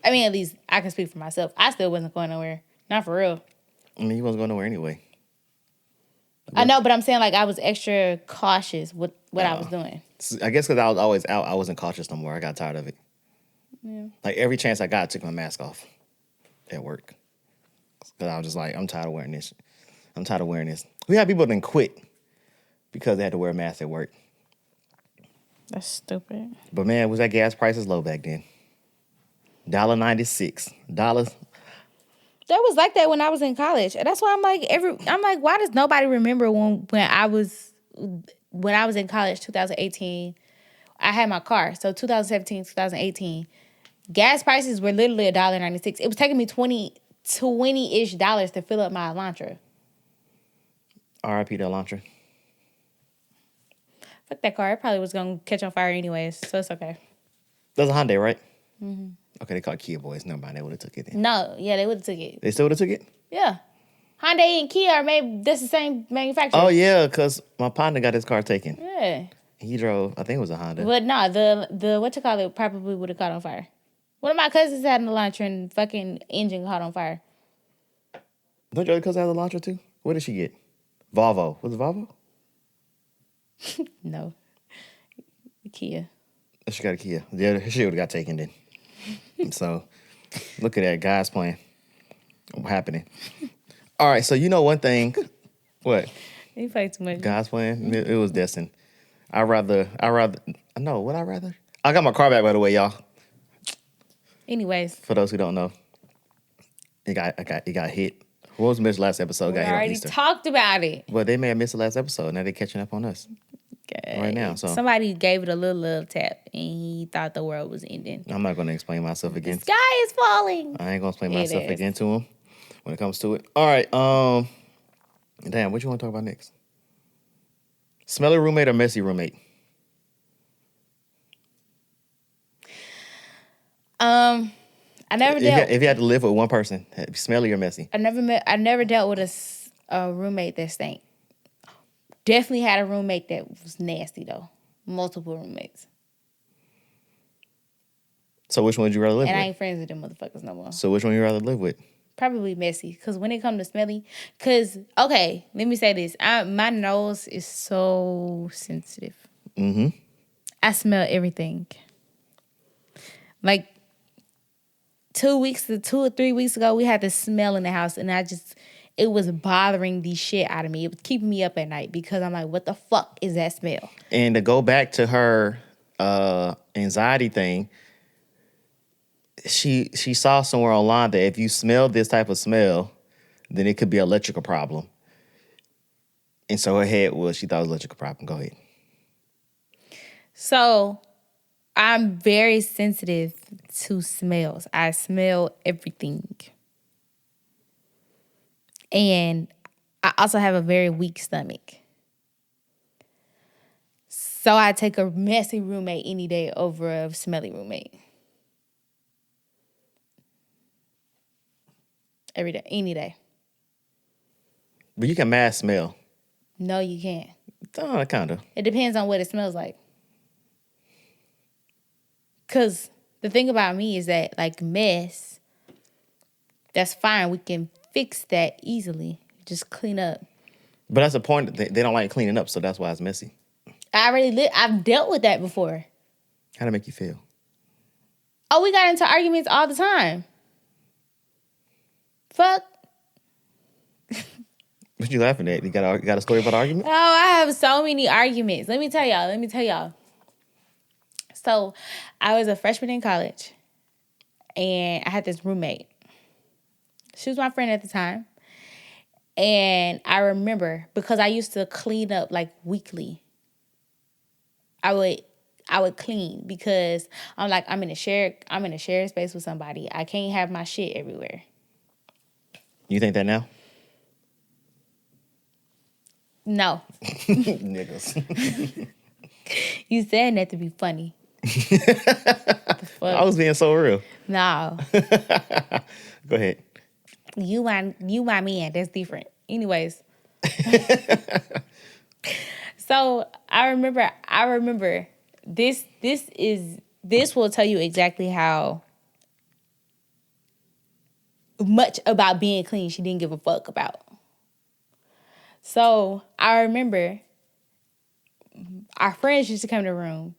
at least I can speak for myself. I still wasn't going nowhere. Not for real. I mean, you wasn't going nowhere anyway. I know, but I'm saying I was extra cautious with what I was doing. I guess because I was always out, I wasn't cautious no more. I got tired of it. Yeah. Like every chance I got, I took my mask off at work. Because I was just like, I'm tired of wearing this. We had people that quit because they had to wear a mask at work. That's stupid. But man, was that gas prices low back then? $1.96. That was like that when I was in college. And that's why I'm like, why does nobody remember when I was in college, 2018, I had my car. So 2017, 2018, gas prices were literally $1.96. It was taking me $20-ish to fill up my Elantra. R.I.P. to Elantra. Fuck that car. It probably was going to catch on fire anyways, so it's okay. That's a Hyundai, right? Mm-hmm. Okay, they call it Kia boys. Never mind, they would have took it then. No, yeah, they would have took it. They still would have took it? Yeah. Hyundai and Kia are made, that's the same manufacturer. Oh, yeah, because my partner got his car taken. Yeah. He drove, I think it was a Honda. But no, the what you call it probably would have caught on fire. One of my cousins had an Elantra and fucking engine caught on fire. Don't your other cousin have an Elantra too? What did she get? Volvo. Was it Volvo? No. Kia. She got a Kia. Yeah, she would have got taken then. So, look at that. Guys playing. What's happening? All right, so you know one thing. What? You play too much. Guys playing? It was destined. I rather. No, what I rather? I got my car back, by the way, y'all. Anyways. For those who don't know. It got hit. What was missed last episode? We already talked about it. Well, they may have missed the last episode. Now they're catching up on us. Okay. Right now. So somebody gave it a little tap and he thought the world was ending. I'm not going to explain myself again. The sky is falling. I ain't going to explain myself again to him when it comes to it. All right. Damn, what you want to talk about next? Smelly roommate or messy roommate? I never dealt. If you had to live with one person, smelly or messy? I never dealt with a roommate that stank. Definitely had a roommate that was nasty though. Multiple roommates. So which one would you rather live with? And I ain't friends with them motherfuckers no more. So which one would you rather live with? Probably messy. Because when it comes to smelly, okay, let me say this. My nose is so sensitive. Mm-hmm. I smell everything. Like 2 or 3 weeks ago, we had this smell in the house, and it was bothering the shit out of me. It was keeping me up at night because I'm like, what the fuck is that smell? And to go back to her anxiety thing, she saw somewhere online that if you smell this type of smell, then it could be an electrical problem. And so her head she thought it was an electrical problem. Go ahead. So I'm very sensitive to smells. I smell everything. And I also have a very weak stomach. So I take a messy roommate any day over a smelly roommate. Every day, any day. But you can mask smell. No, you can't. Oh, kind of. It depends on what it smells like. Because the thing about me is that, like, mess, that's fine. We can fix that easily. Just clean up. But that's the point. They don't like cleaning up, so that's why it's messy. I've dealt with that before. How'd it make you feel? Oh, we got into arguments all the time. Fuck. What you laughing at? You got a story about argument? Oh, I have so many arguments. Let me tell y'all. So, I was a freshman in college, and I had this roommate. She was my friend at the time, And I remember, because I used to clean up like weekly, I would clean because I'm like, I'm in a shared space with somebody. I can't have my shit everywhere. You think that now? No. Niggas. You saying that to be funny. I was being so real. No. Go ahead. You my man. That's different. Anyways. So I remember this will tell you exactly how much about being clean she didn't give a fuck about. So I remember our friends used to come to the room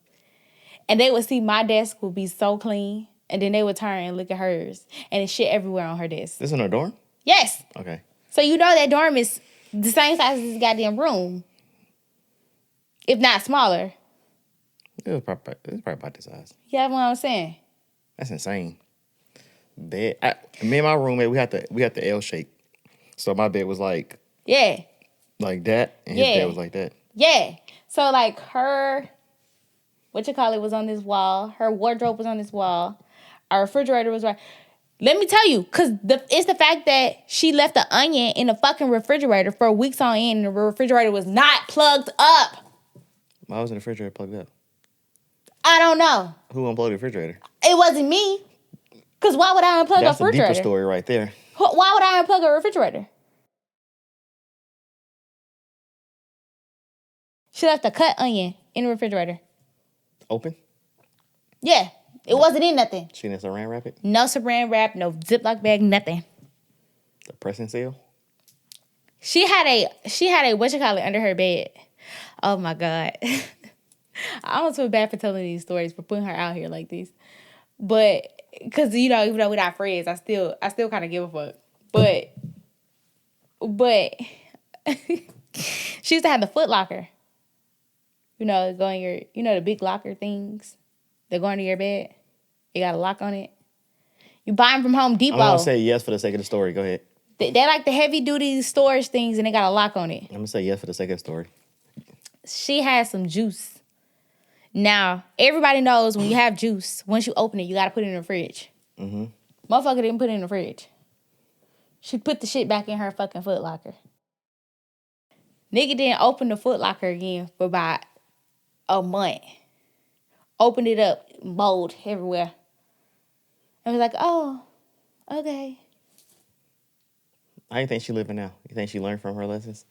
and they would see my desk would be so clean, and then they would turn and look at hers, and it's shit everywhere on her desk. This in her dorm? Yes. Okay. So you know that dorm is the same size as this goddamn room, if not smaller. It was probably about this size. You know what I'm saying? That's insane. Bed. Me and my roommate, we had the L shape. So my bed was like that, and his bed was like that. Yeah. So like her, was on this wall. Her wardrobe was on this wall. Our refrigerator was right. Let me tell you, because it's the fact that she left the onion in the fucking refrigerator for weeks on end, and the refrigerator was not plugged up. Why wasn't the refrigerator plugged up? I don't know. Who unplugged the refrigerator? It wasn't me. Because why would I unplug a refrigerator? That's a deeper story right there. Why would I unplug a refrigerator? She left a cut onion in the refrigerator. Open? Yeah. It wasn't in nothing. She didn't saran wrap it? No saran wrap, no Ziploc bag, nothing. The pressing seal? She had a under her bed. Oh my God. I almost feel bad for telling these stories, for putting her out here like this. But because even though we're not friends, I still kind of give a fuck. But she used to have the Foot Locker. Go in your, the big locker things that go under your bed. It got a lock on it. You buy them from Home Depot. I'm going to say yes for the sake of the story. Go ahead. They like the heavy duty storage things, and they got a lock on it. I'm going to say yes for the sake of the story. She had some juice. Now, everybody knows when you have juice, once you open it, you got to put it in the fridge. Mm-hmm. Motherfucker didn't put it in the fridge. She put the shit back in her fucking Foot Locker. Nigga didn't open the Foot Locker again for about a month. Opened it up, mold everywhere. I was like, oh, okay. How do you think she living now? You think she learned from her lessons?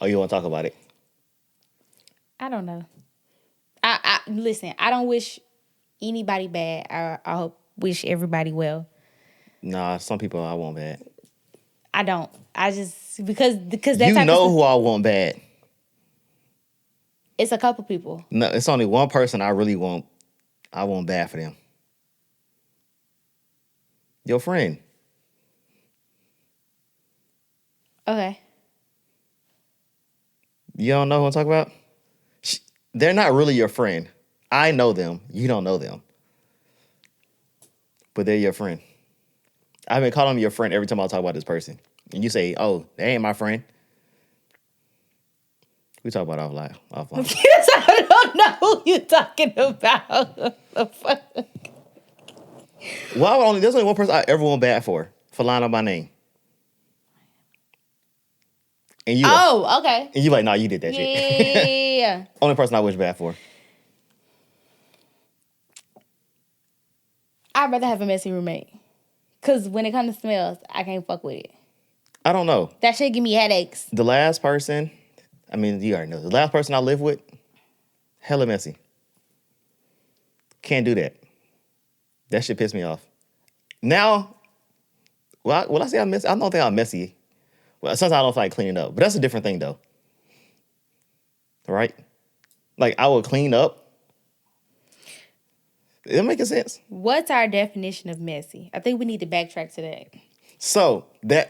Oh, you want to talk about it? I don't know. I listen, I don't wish anybody bad. I wish everybody well. Nah, some people I want bad. I don't. I just because that you type know of who I want bad. It's a couple people. No, it's only one person I really want. I want bad for them. Your friend. Okay. You don't know who I'm talking about? They're not really your friend. I know them. You don't know them. But they're your friend. I've been calling them your friend every time I talk about this person. And you say, oh, they ain't my friend. We talk about offline. Yes, I don't know who you're talking about. There's only one person I ever want bad for lying on my name. And you okay. And you like, nah, you did that shit. Yeah. Only person I wish bad for. I'd rather have a messy roommate. Because when it comes to smells, I can't fuck with it. I don't know. That shit give me headaches. The last person, you already know. The last person I lived with, hella messy. Can't do that. That shit pissed me off. Now, I say I'm messy? I don't think I'm messy. Well, sometimes I don't feel like cleaning up. But that's a different thing, though. Right? Like, I will clean up. Is that making sense? What's our definition of messy? I think we need to backtrack to that. So the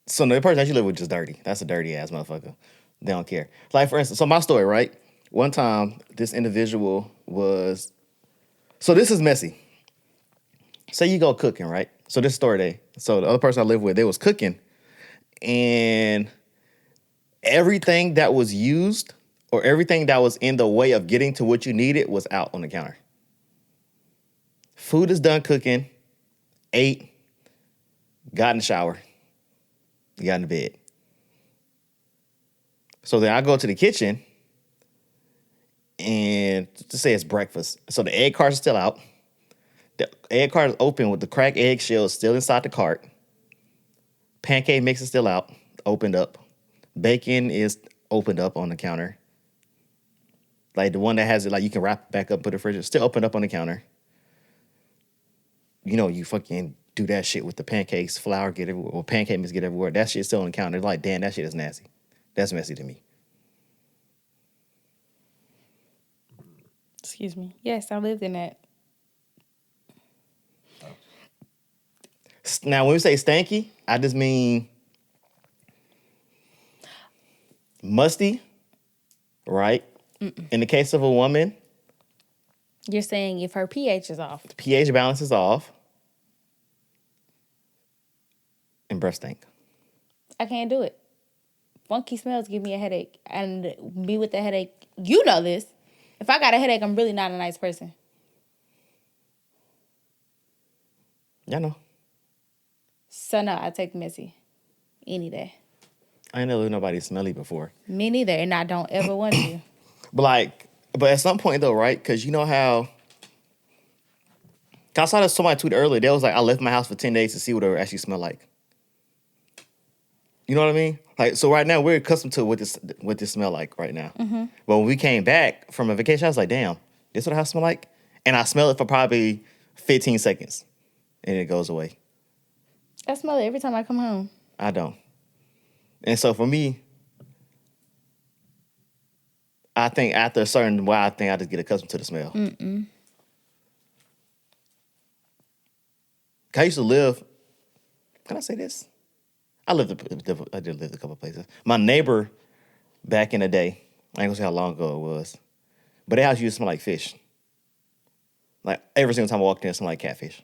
person that you live with is just dirty. That's a dirty ass motherfucker. They don't care. Like, for instance, so my story, right? One time, this individual was... So this is messy. Say you go cooking, right? So this story day. So the other person I live with, they was cooking. and everything that was used or everything that was in the way of getting to what you needed was out on the counter. Food is done cooking, ate, got in the shower, got in the bed. So then I go to the kitchen and to say it's breakfast. So the egg cart is still out. The egg cart is open with the cracked egg shells still inside the cart. Pancake mix is still out, opened up. Bacon is opened up on the counter. Like the one that has it, like you can wrap it back up, put it in the fridge, it's still opened up on the counter. You know, you fucking do that shit with the pancakes, flour get everywhere, or pancake mix get everywhere. That shit's still on the counter. Like, damn, that shit is nasty. That's messy to me. Excuse me. Yes, I lived in that. Now, when we say stanky, I just mean musty, right? In the case of a woman, You're saying if her pH is off. the pH balance is off, and breath stink. I can't do it. Funky smells give me a headache. And me with the headache, you know this. If I got a headache, I'm really not a nice person. Yeah, I know. So no, I take messy any day. I ain't never lived nobody smelly before. Me neither, and I don't ever want to. But at some point though, right? Because you know how. 'Cause I saw this somebody tweet earlier. They was like, I left my house for 10 days to see what it actually smelled like. You know what I mean? Like, so right now we're accustomed to what this smell like right now. Mm-hmm. But when we came back from a vacation, I was like, damn, this what the house smell like? And I smell it for probably 15 seconds, and it goes away. I smell it every time I come home. I don't. And so for me, I think after a certain while, I just get accustomed to the smell. I used to live. Can I say this? I did live a couple places. My neighbor back in the day, I ain't gonna say how long ago it was, but their house used to smell like fish. Like every single time I walked in, it smelled like catfish.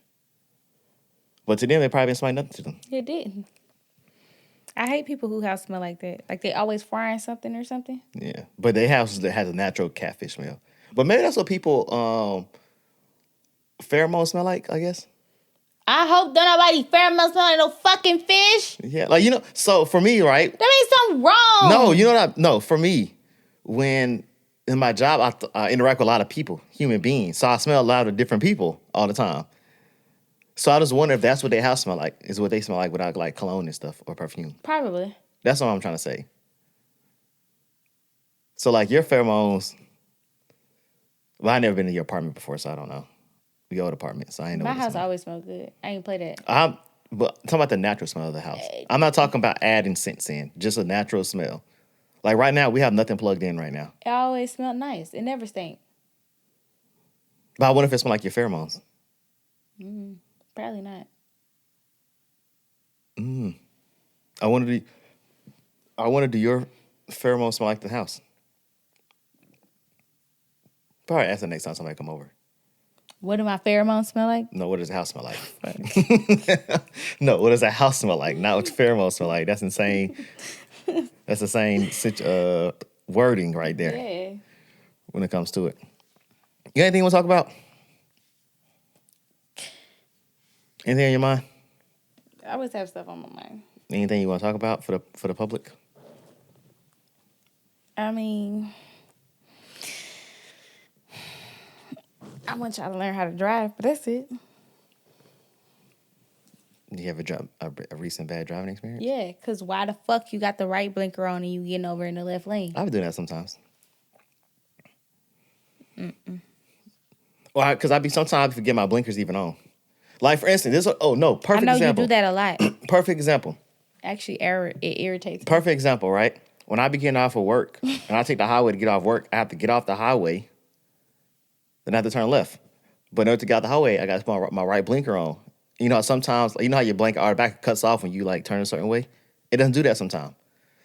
But to them, it probably didn't smell like nothing to them. It didn't. I hate people who house smell like that. Like they always frying something or something. Yeah, but their house has a natural catfish smell. But maybe that's what people pheromones smell like, I guess. I hope don't nobody pheromones smell like no fucking fish. Yeah, like, you know, so for me, right? That means something wrong. No, you know what? No, for me, when in my job, I interact with a lot of people, human beings. So I smell a lot of different people all the time. So I just wonder if that's what their house smell like, is what they smell like without like cologne and stuff or perfume. Probably. That's what I'm trying to say. So like your pheromones, well, I never been in your apartment before, so I don't know. Your old apartment, so I ain't know. My house always smells good. I ain't play that. But talking about the natural smell of the house. I'm not talking about adding scents in, just a natural smell. Like right now, we have nothing plugged in right now. It always smelled nice. It never stank. But I wonder if it smells like your pheromones. Probably not. I wonder do your pheromones smell like the house? Probably ask the next time somebody come over. What do my pheromones smell like? No, what does the house smell like? No, what does the house smell like? Not what pheromones smell like. That's insane. That's the same wording right there. Yeah. When it comes to it. You got anything you want to talk about? Anything on your mind? I always have stuff on my mind. Anything you want to talk about for the public? I mean, I want y'all to learn how to drive, but that's it. Do you have a recent bad driving experience? Yeah, because why the fuck you got the right blinker on and you getting over in the left lane? I've been doing that sometimes. Well, because sometimes I forget my blinkers even on. Like, for instance, perfect example. I know you do that a lot. Perfect example. Actually, it irritates me. Perfect example, right? When I be getting off of work and I take the highway to get off work, I have to get off the highway, then I have to turn left. But in order to get off the highway, I got to put my right blinker on. You know, sometimes, you know how your blinker automatically cuts off when you, like, turn a certain way? It doesn't do that sometimes.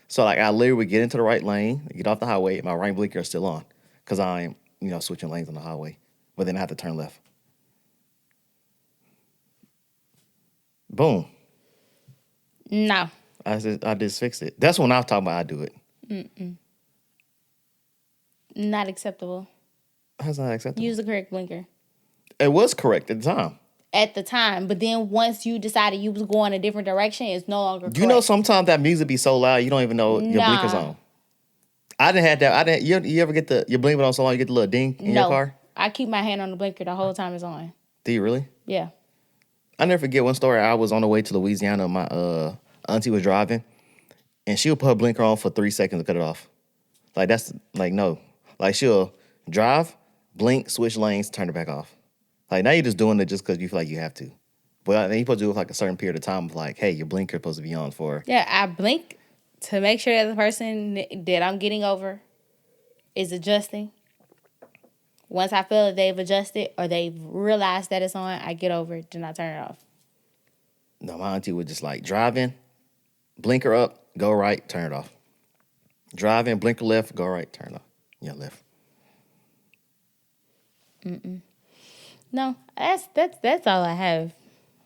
So, like, I literally would get into the right lane, get off the highway, and my right blinker is still on because I'm, switching lanes on the highway. But then I have to turn left. Boom. No. I just fixed it. That's when I'm talking about I do it. Not acceptable. How's not acceptable? Use the correct blinker. It was correct at the time. At the time, but then once you decided you was going a different direction, it's no longer correct. You know, sometimes that music be so loud you don't even know your blinker's on. I didn't have that. I didn't. You ever get your blinker on so long you get the little ding in your car? I keep my hand on the blinker the whole time it's on. Do you really? Yeah. I never forget one story. I was on the way to Louisiana. My auntie was driving, and she'll put her blinker on for 3 seconds to cut it off. Like that's like no. Like she'll drive, blink, switch lanes, turn it back off. Like now you're just doing it just because you feel like you have to. But then you're supposed to do it for like a certain period of time. Of like, hey, your blinker's supposed to be on for. Yeah, I blink to make sure that the person that I'm getting over is adjusting. Once I feel that they've adjusted or they've realized that it's on, I get over it, then I turn it off. No, my auntie would just like drive in, blinker up, go right, turn it off. Drive in, blinker left, go right, turn it off. Yeah, left. No, that's all I have.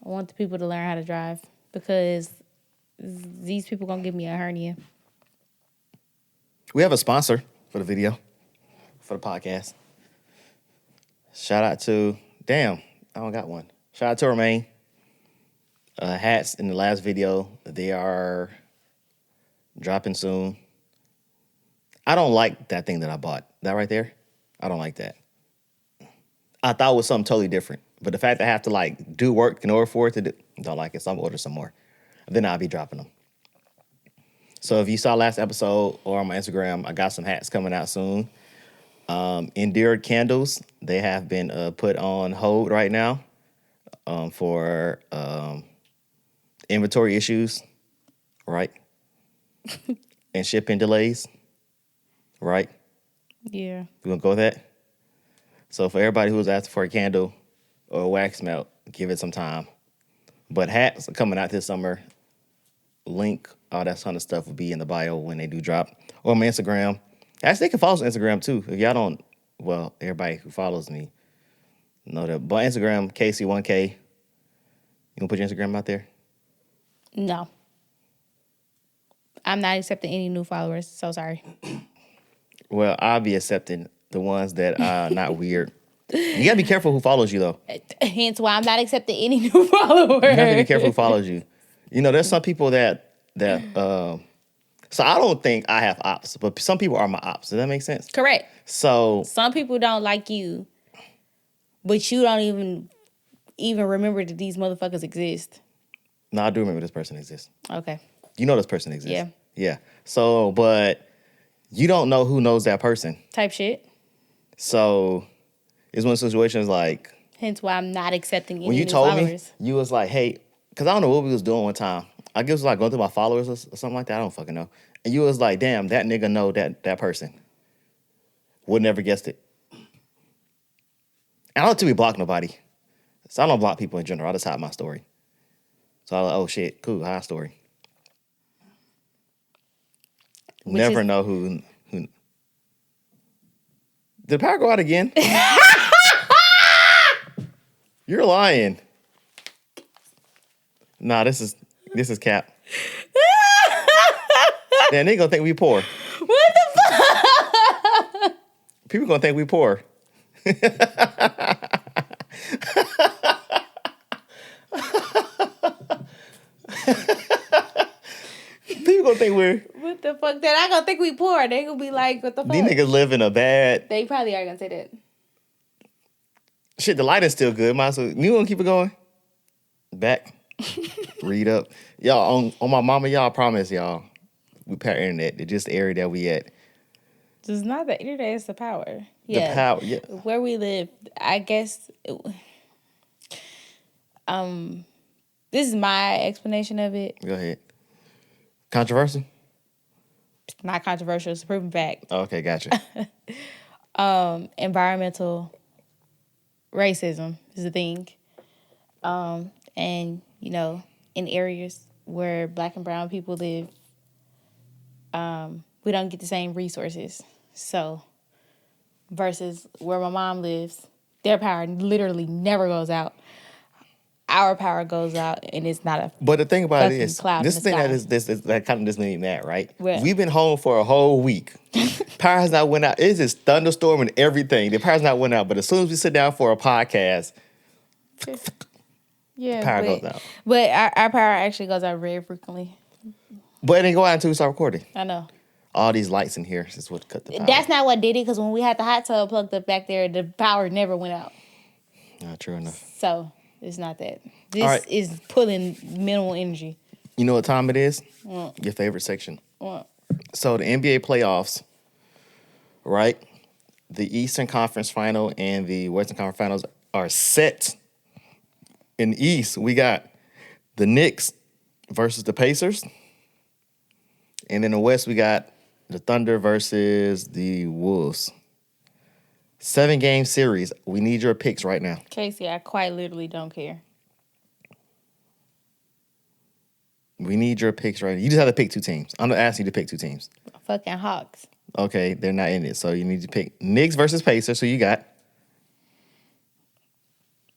I want the people to learn how to drive because these people gonna give me a hernia. We have a sponsor for the video, for the podcast. Shout out to, I don't got one. Shout out to Remain. Hats in the last video, they are dropping soon. I don't like that thing that I bought. That right there, I don't like that. I thought it was something totally different. But the fact that I have to like do work in order for it to do, don't like it. So I'm gonna order some more. Then I'll be dropping them. So if you saw last episode or on my Instagram, I got some hats coming out soon. Endured candles, they have been put on hold right now for inventory issues, right? And shipping delays, right? Yeah. You want to go with that? So for everybody who's asking for a candle or a wax melt, give it some time. But hats are coming out this summer. Link, all that kind of stuff will be in the bio when they do drop. Or my Instagram. Actually, they can follow us on Instagram too. If y'all don't, well, everybody who follows me know that. But Instagram, Casey1K. You gonna put your Instagram out there? No. I'm not accepting any new followers, so sorry. Well, I'll be accepting the ones that are not weird. You gotta be careful who follows you, though. Hence why I'm not accepting any new followers. You have to be careful who follows you. You know, there's some people that so I don't think I have ops, but some people are my ops. Does that make sense? Correct. So some people don't like you, but you don't even remember that these motherfuckers exist. No, I do remember this person exists. Okay. You know this person exists. Yeah. Yeah. So, but you don't know who knows that person. Type shit. So it's one of those situations like. Hence why I'm not accepting any when you new told followers. Me, you was like, hey, because I don't know what we was doing one time. I guess it was like going through my followers or something like that. I don't fucking know. And you was like, damn, that nigga know that person. Would never guessed it. And I don't think we block nobody. So I don't block people in general. I just hide my story. So I was like, oh shit, cool, hide story. Never know who. Did the power go out again? You're lying. Nah, this is cap. Man, they gonna think we poor. What the fuck? People gonna think we poor. People gonna think we're. What the fuck? They're not gonna think we poor. They gonna be like, what the fuck? These niggas live in a bad. They probably are gonna say that. Shit, the light is still good. Might as well. You wanna keep it going? Back. Read up. Y'all, on my mama, y'all, promise y'all. We pay our internet. It's just the area that we at. It's not the internet, it's the power. Yeah. The power, yeah. Where we live, I guess. This is my explanation of it. Go ahead. Controversial? Not controversial. It's a proven fact. Okay, gotcha. Environmental racism is a thing. And, you know, in areas where Black and brown people live, we don't get the same resources. So, versus where my mom lives, their power literally never goes out. our power goes out and it's not a But the thing about it fucking is, cloud this in thing the that sky. is that kind of just made me mad, right? What? We've been home for a whole week. Power has not went out. It's just thunderstorm and everything. The power's not went out. But as soon as we sit down for a podcast, Yeah, power goes out. But our power actually goes out very frequently. But it didn't go out until we start recording. I know. All these lights in here is what cut the power. That's not what did it, because when we had the hot tub plugged up back there, the power never went out. Not true enough. So it's not that. This is pulling minimal energy. You know what time it is? What? Your favorite section. What? So the NBA playoffs, right? The Eastern Conference Final and the Western Conference Finals are set. In the East, we got the Knicks versus the Pacers. And in the West, we got the Thunder versus the Wolves. 7-game series. We need your picks right now. Casey, I quite literally don't care. We need your picks right now. You just have to pick 2 teams. I'm not asking you to pick 2 teams. Fucking Hawks. Okay, they're not in it. So you need to pick Knicks versus Pacers. So you got?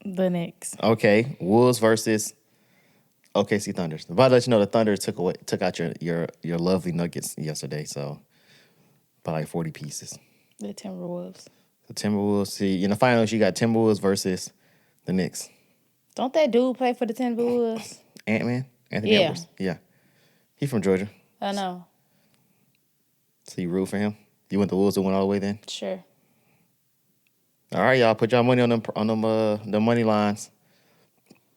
The Knicks. Okay, Wolves versus OKC Thunder. But to let you know, the Thunder took out your lovely Nuggets yesterday. So by like 40 pieces. The Timberwolves. The Timberwolves. See, in the finals, you got Timberwolves versus the Knicks. Don't that dude play for the Timberwolves? Ant-Man? Anthony Edwards? Yeah. He from Georgia. I know. So you root for him? You want the Wolves to win all the way then? Sure. All right, y'all. Put y'all money on the money lines.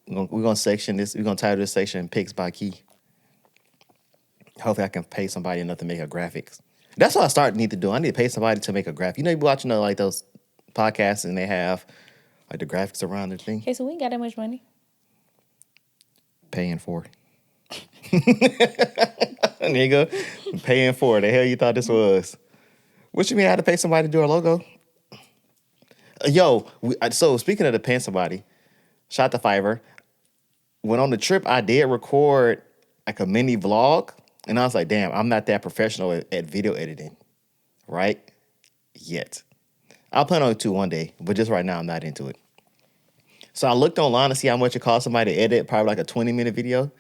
We're gonna section this. We're gonna title this section "Picks by Kie." Hopefully, I can pay somebody enough to make a graphics. That's what I need to do. I need to pay somebody to make a graphic. You know, you be watching like those podcasts and they have like the graphics around their thing. Okay, so we ain't got that much money. Paying for it. Nigga, paying for it. The hell you thought this was? What you mean I had to pay somebody to do our logo? So speaking of the paying somebody, shout to Fiverr. When on the trip, I did record like a mini vlog. And I was like, damn, I'm not that professional at video editing. Right? Yet. I'll plan on it too one day. But just right now, I'm not into it. So I looked online to see how much it cost somebody to edit probably like a 20-minute video.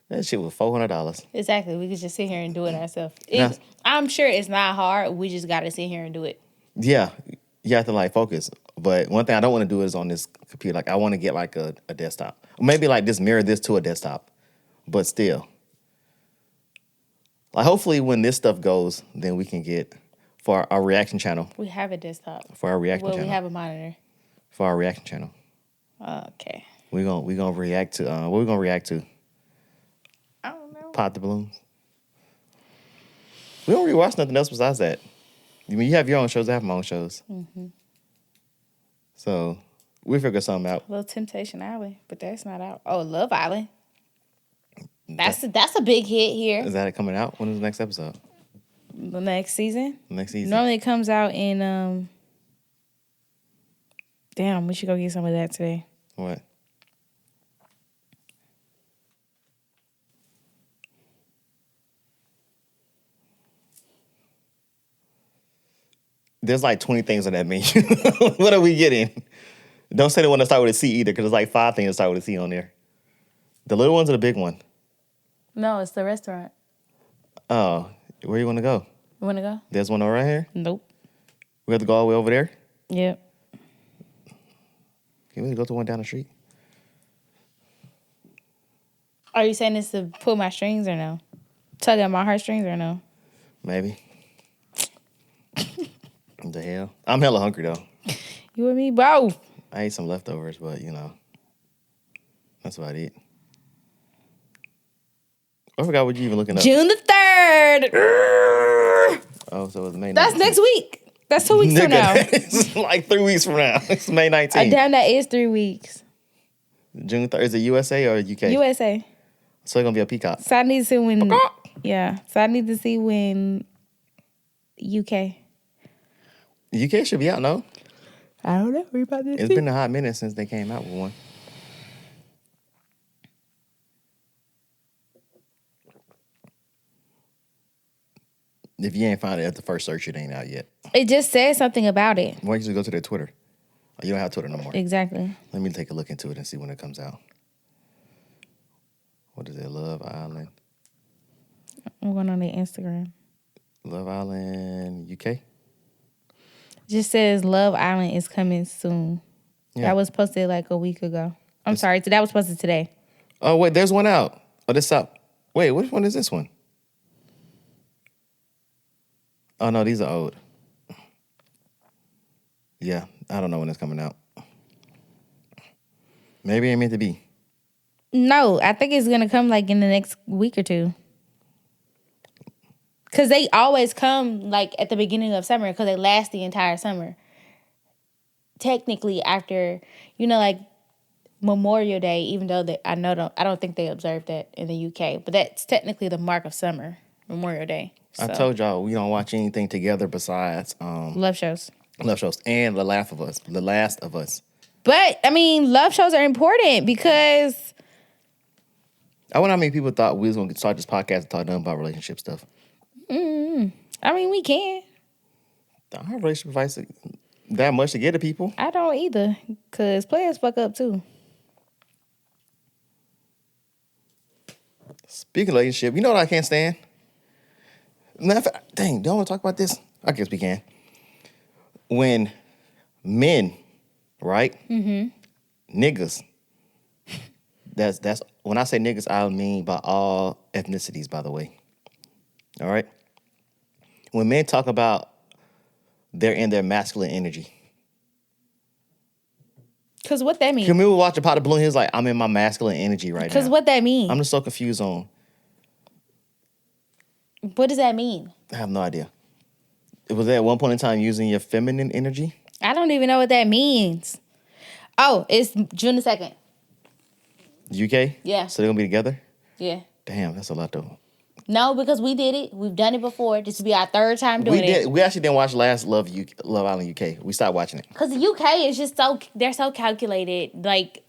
That shit was $400. Exactly. We could just sit here and do it ourselves. Nah. I'm sure it's not hard. We just got to sit here and do it. Yeah. You have to like focus. But one thing I don't want to do is on this computer. Like I want to get like a desktop. Or maybe like just mirror this to a desktop. But still. Like hopefully when this stuff goes, then we can get for our reaction channel. We have a desktop. For our reaction channel. We have a monitor. For our reaction channel. Okay. We gonna react to what we gonna react to? I don't know. Pop the balloons. We don't really watch nothing else besides that. I mean, you have your own shows. I have my own shows. Mm-hmm. So we figure something out. Little Temptation Island, but that's not out. Oh, Love Island. That's a big hit here. Is that coming out? When is the next episode? The next season. Next season. Normally it comes out in Damn, we should go get some of that today. What? There's like 20 things on that menu. What are we getting? Don't say the one that start with a C either, because there's like 5 things that start with a C on there. The little one's or the big one? No, it's the restaurant. Oh, where you want to go? You want to go? There's one over right here? Nope. We have to go all the way over there? Yep. Can we go to one down the street? Are you saying this to pull my strings or no? Tug at my heartstrings or no? Maybe. What the hell? I'm hella hungry though. You and me, bro. I ate some leftovers, but that's about it. I forgot what you even looking up. June the 3rd. Oh, so it's May 19th. That's next week. That's 2 weeks from now. It's like 3 weeks from now. It's May 19th. Damn, that is 3 weeks. June 3rd. Is it USA or UK? USA. So it's going to be a peacock. So I need to see when... Yeah. So I need to see when UK. UK should be out, no? I don't know. We about to It's see. been a hot minute since they came out with one. If you ain't found it at the first search, it ain't out yet. It just said something about it. Why don't you just go to their Twitter? Oh, you don't have Twitter no more. Exactly. Let me take a look into it and see when it comes out. What is it? Love Island. I'm going on their Instagram. Love Island UK. Just says Love Island is coming soon. Yeah. That was posted like a week ago. I'm sorry, that was posted today. Oh wait, there's one out. Oh, this up. Wait, which one is this one? Oh no, these are old. Yeah, I don't know when it's coming out. Maybe it ain't meant to be. No, I think it's gonna come like in the next week or two. Cause they always come like at the beginning of summer because they last the entire summer. Technically, after like Memorial Day, even though I don't think they observe that in the UK, but that's technically the mark of summer, Memorial Day. So. I told y'all we don't watch anything together besides love shows. Love shows and The Last of Us. But I mean, love shows are important because I wonder how many people thought we was gonna start this podcast and talk nothing about relationship stuff. I mean, we can. I don't have relationship advice that much to get to people. I don't either, because players fuck up too. Speaking of relationship, you know what I can't stand? Dang, don't want to talk about this? I guess we can. When men, right? Mm-hmm. Niggas. That's when I say niggas, I mean by all ethnicities, by the way. All right? When men talk about they're in their masculine energy. Because what that mean? Can we watch a pot of balloon? He was like, I'm in my masculine energy right now. Because what that mean? I'm just so confused on. What does that mean? I have no idea. Was that at one point in time using your feminine energy? I don't even know what that means. Oh, it's June the 2nd. UK? Yeah. So they're going to be together? Yeah. Damn, that's a lot though. No, because we did it. We've done it before. This will be our third time doing it. We actually didn't watch last Love Island UK. We stopped watching it. Because the UK is just they're so calculated. Like,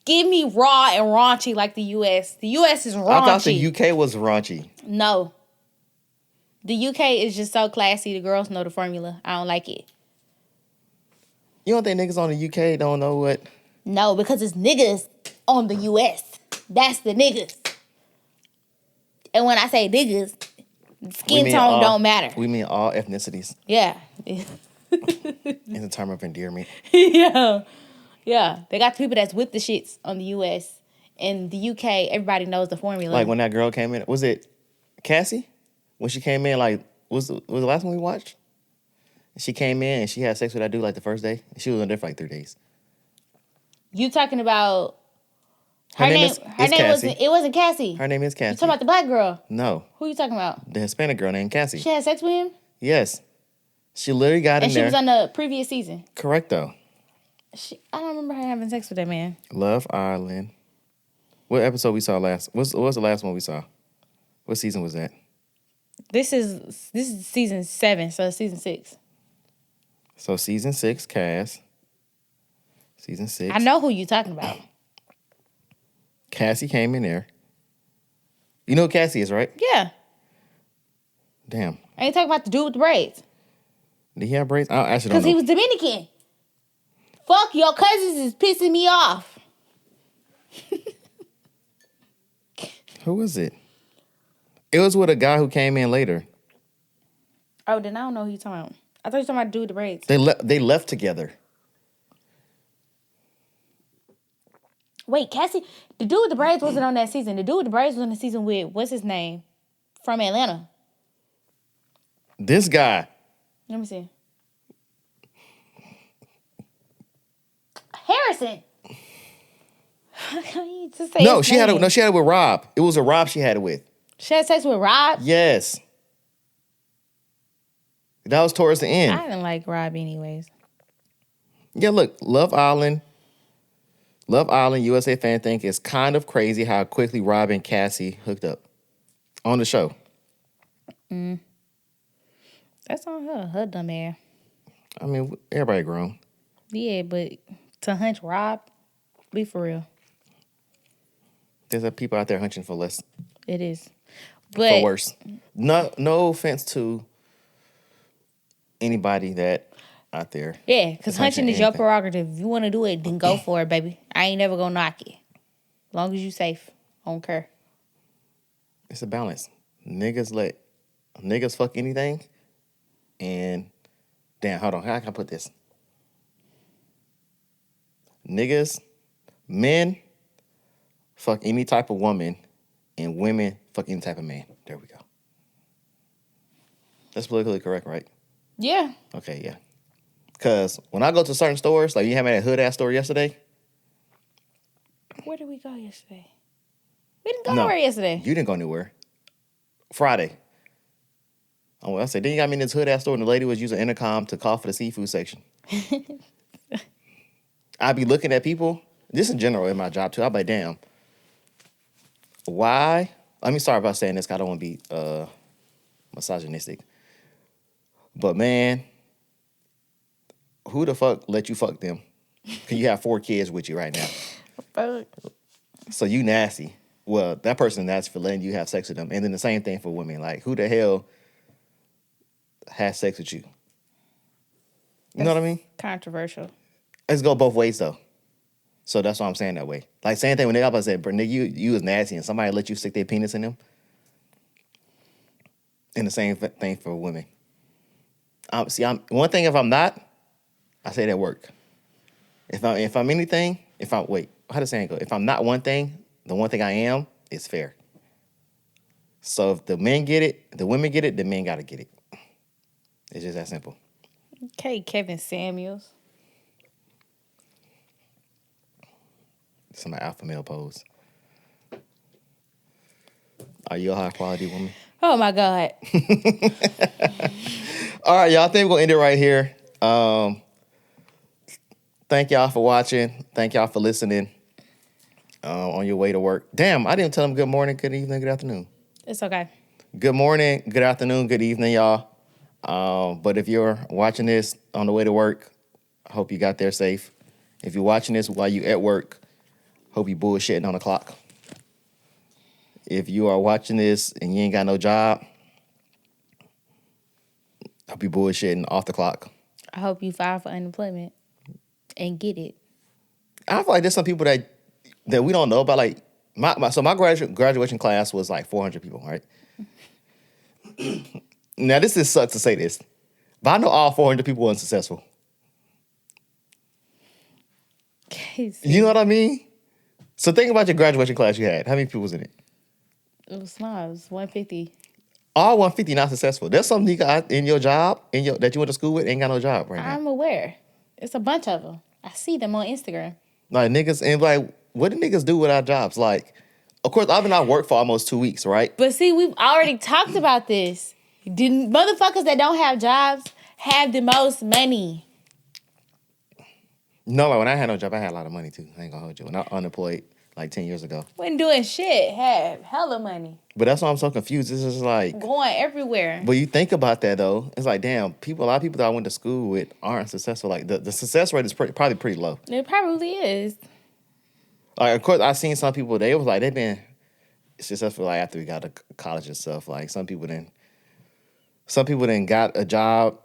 give me raw and raunchy like the US. The US is raunchy. I thought the UK was raunchy. No. The UK is just so classy. The girls know the formula. I don't like it. You don't think niggas on the UK don't know what? No, because it's niggas on the US. That's the niggas. And when I say niggas, skin tone don't matter. We mean all ethnicities. Yeah. In the term of endearment. Yeah. Yeah. They got people that's with the shits on the US. In the UK, everybody knows the formula. Like when that girl came in, was it Cassie? When she came in, like, was the last one we watched? She came in and she had sex with that dude like the first day. She was in there for like 3 days. You talking about her name wasn't Cassie. Her name is Cassie. You talking about the black girl? No. Who you talking about? The Hispanic girl named Cassie. She had sex with him? Yes. She literally got in there. And she was on the previous season. Correct though. I don't remember her having sex with that man. Love Island. What episode we saw last? What was the last one we saw? What season was that? This is season 7, so it's season 6. So season 6, Cass. Season 6. I know who you talking about. Cassie came in there. You know who Cassie is, right? Yeah. Damn. I ain't talking about the dude with the braids. Did he have braids? I actually don't know. Because he was Dominican. Fuck, your cousins is pissing me off. Who was it? It was with a guy who came in later. Oh, then I don't know who you talking about. I thought you were talking about the dude with the braids. They left together. Wait, Cassie, the dude with the braids wasn't on that season. The dude with the braids was on the season with, what's his name? From Atlanta. This guy. Let me see. Harrison. She had it with Rob. It was a Rob she had it with. She had sex with Rob? Yes. That was towards the end. I didn't like Rob anyways. Yeah, look, Love Island, USA fan think it's kind of crazy how quickly Rob and Cassie hooked up on the show. That's on her dumb ass. I mean, everybody grown. Yeah, but to hunch Rob, be for real. There's people out there hunching for less. It is. But for worse. No offense to anybody that out there. Yeah, because hunching is your prerogative. If you want to do it, then go for it, baby. I ain't never gonna knock it. As long as you safe. I don't care. It's a balance. Niggas fuck anything, and damn, hold on, how can I put this? Men fuck any type of woman, and women fuck any type of man. There we go. That's politically correct, right? Yeah. Okay, yeah. Because when I go to certain stores, like you had me at that hood-ass store yesterday. Where did we go yesterday? We didn't go nowhere yesterday. You didn't go anywhere. Friday. I said, then you got me in this hood-ass store and the lady was using intercom to call for the seafood section. I'd be looking at people, this in general in my job too, I'd be like, damn, why? Sorry about saying this, because I don't want to be misogynistic. But man, who the fuck let you fuck them? Because you have 4 kids with you right now. Fuck. So you nasty. Well, that person nasty for letting you have sex with them. And then the same thing for women. Like, who the hell has sex with you? You know what I mean? Controversial. Let's go both ways, though. So that's why I'm saying that way. Like, same thing when nigga, I said, bro, nigga, you was nasty and somebody let you stick their penis in them. And the same thing for women. One thing if I'm not, I say that work. If I'm anything, how does saying go? If I'm not one thing, the one thing I am is fair. So if the men get it, the women get it, the men gotta get it. It's just that simple. Okay, Kevin Samuels. It's my alpha male pose. Are you a high quality woman? Oh my God. All right, y'all. I think we're gonna end it right here. Thank y'all for watching. Thank y'all for listening. On your way to work. Damn, I didn't tell them good morning, good evening, good afternoon. It's okay. Good morning, good afternoon, good evening, y'all. But if you're watching this on the way to work, I hope you got there safe. If you're watching this while you at work, hope you bullshitting on the clock. If you are watching this and you ain't got no job, hope you bullshitting off the clock. I hope you file for unemployment and get it. I feel like there's some people that we don't know about. Like my graduation class was like 400 people, right? Now this sucks to say this, but I know all 400 people weren't successful. Casey. You know what I mean? So think about your graduation class you had. How many people was in it? It was small. It was 150. All 150 not successful. There's something you got in your job that you went to school with ain't got no job right now. I'm aware. It's a bunch of them. I see them on Instagram. Like niggas, and like, what do niggas do with our jobs? Like, of course, I've been out of work for almost 2 weeks, right? But see, we've already talked about this. Motherfuckers that don't have jobs have the most money. No, like when I had no job, I had a lot of money too. I ain't gonna hold you. When I was unemployed like 10 years ago. Wasn't doing shit. Had hella money. But that's why I'm so confused. This is like going everywhere. But you think about that though, it's like damn, a lot of people that I went to school with aren't successful. Like the success rate is probably pretty low. It probably is. Like of course, I've seen some people. They've been successful like after we got to college and stuff. Like some people then got a job.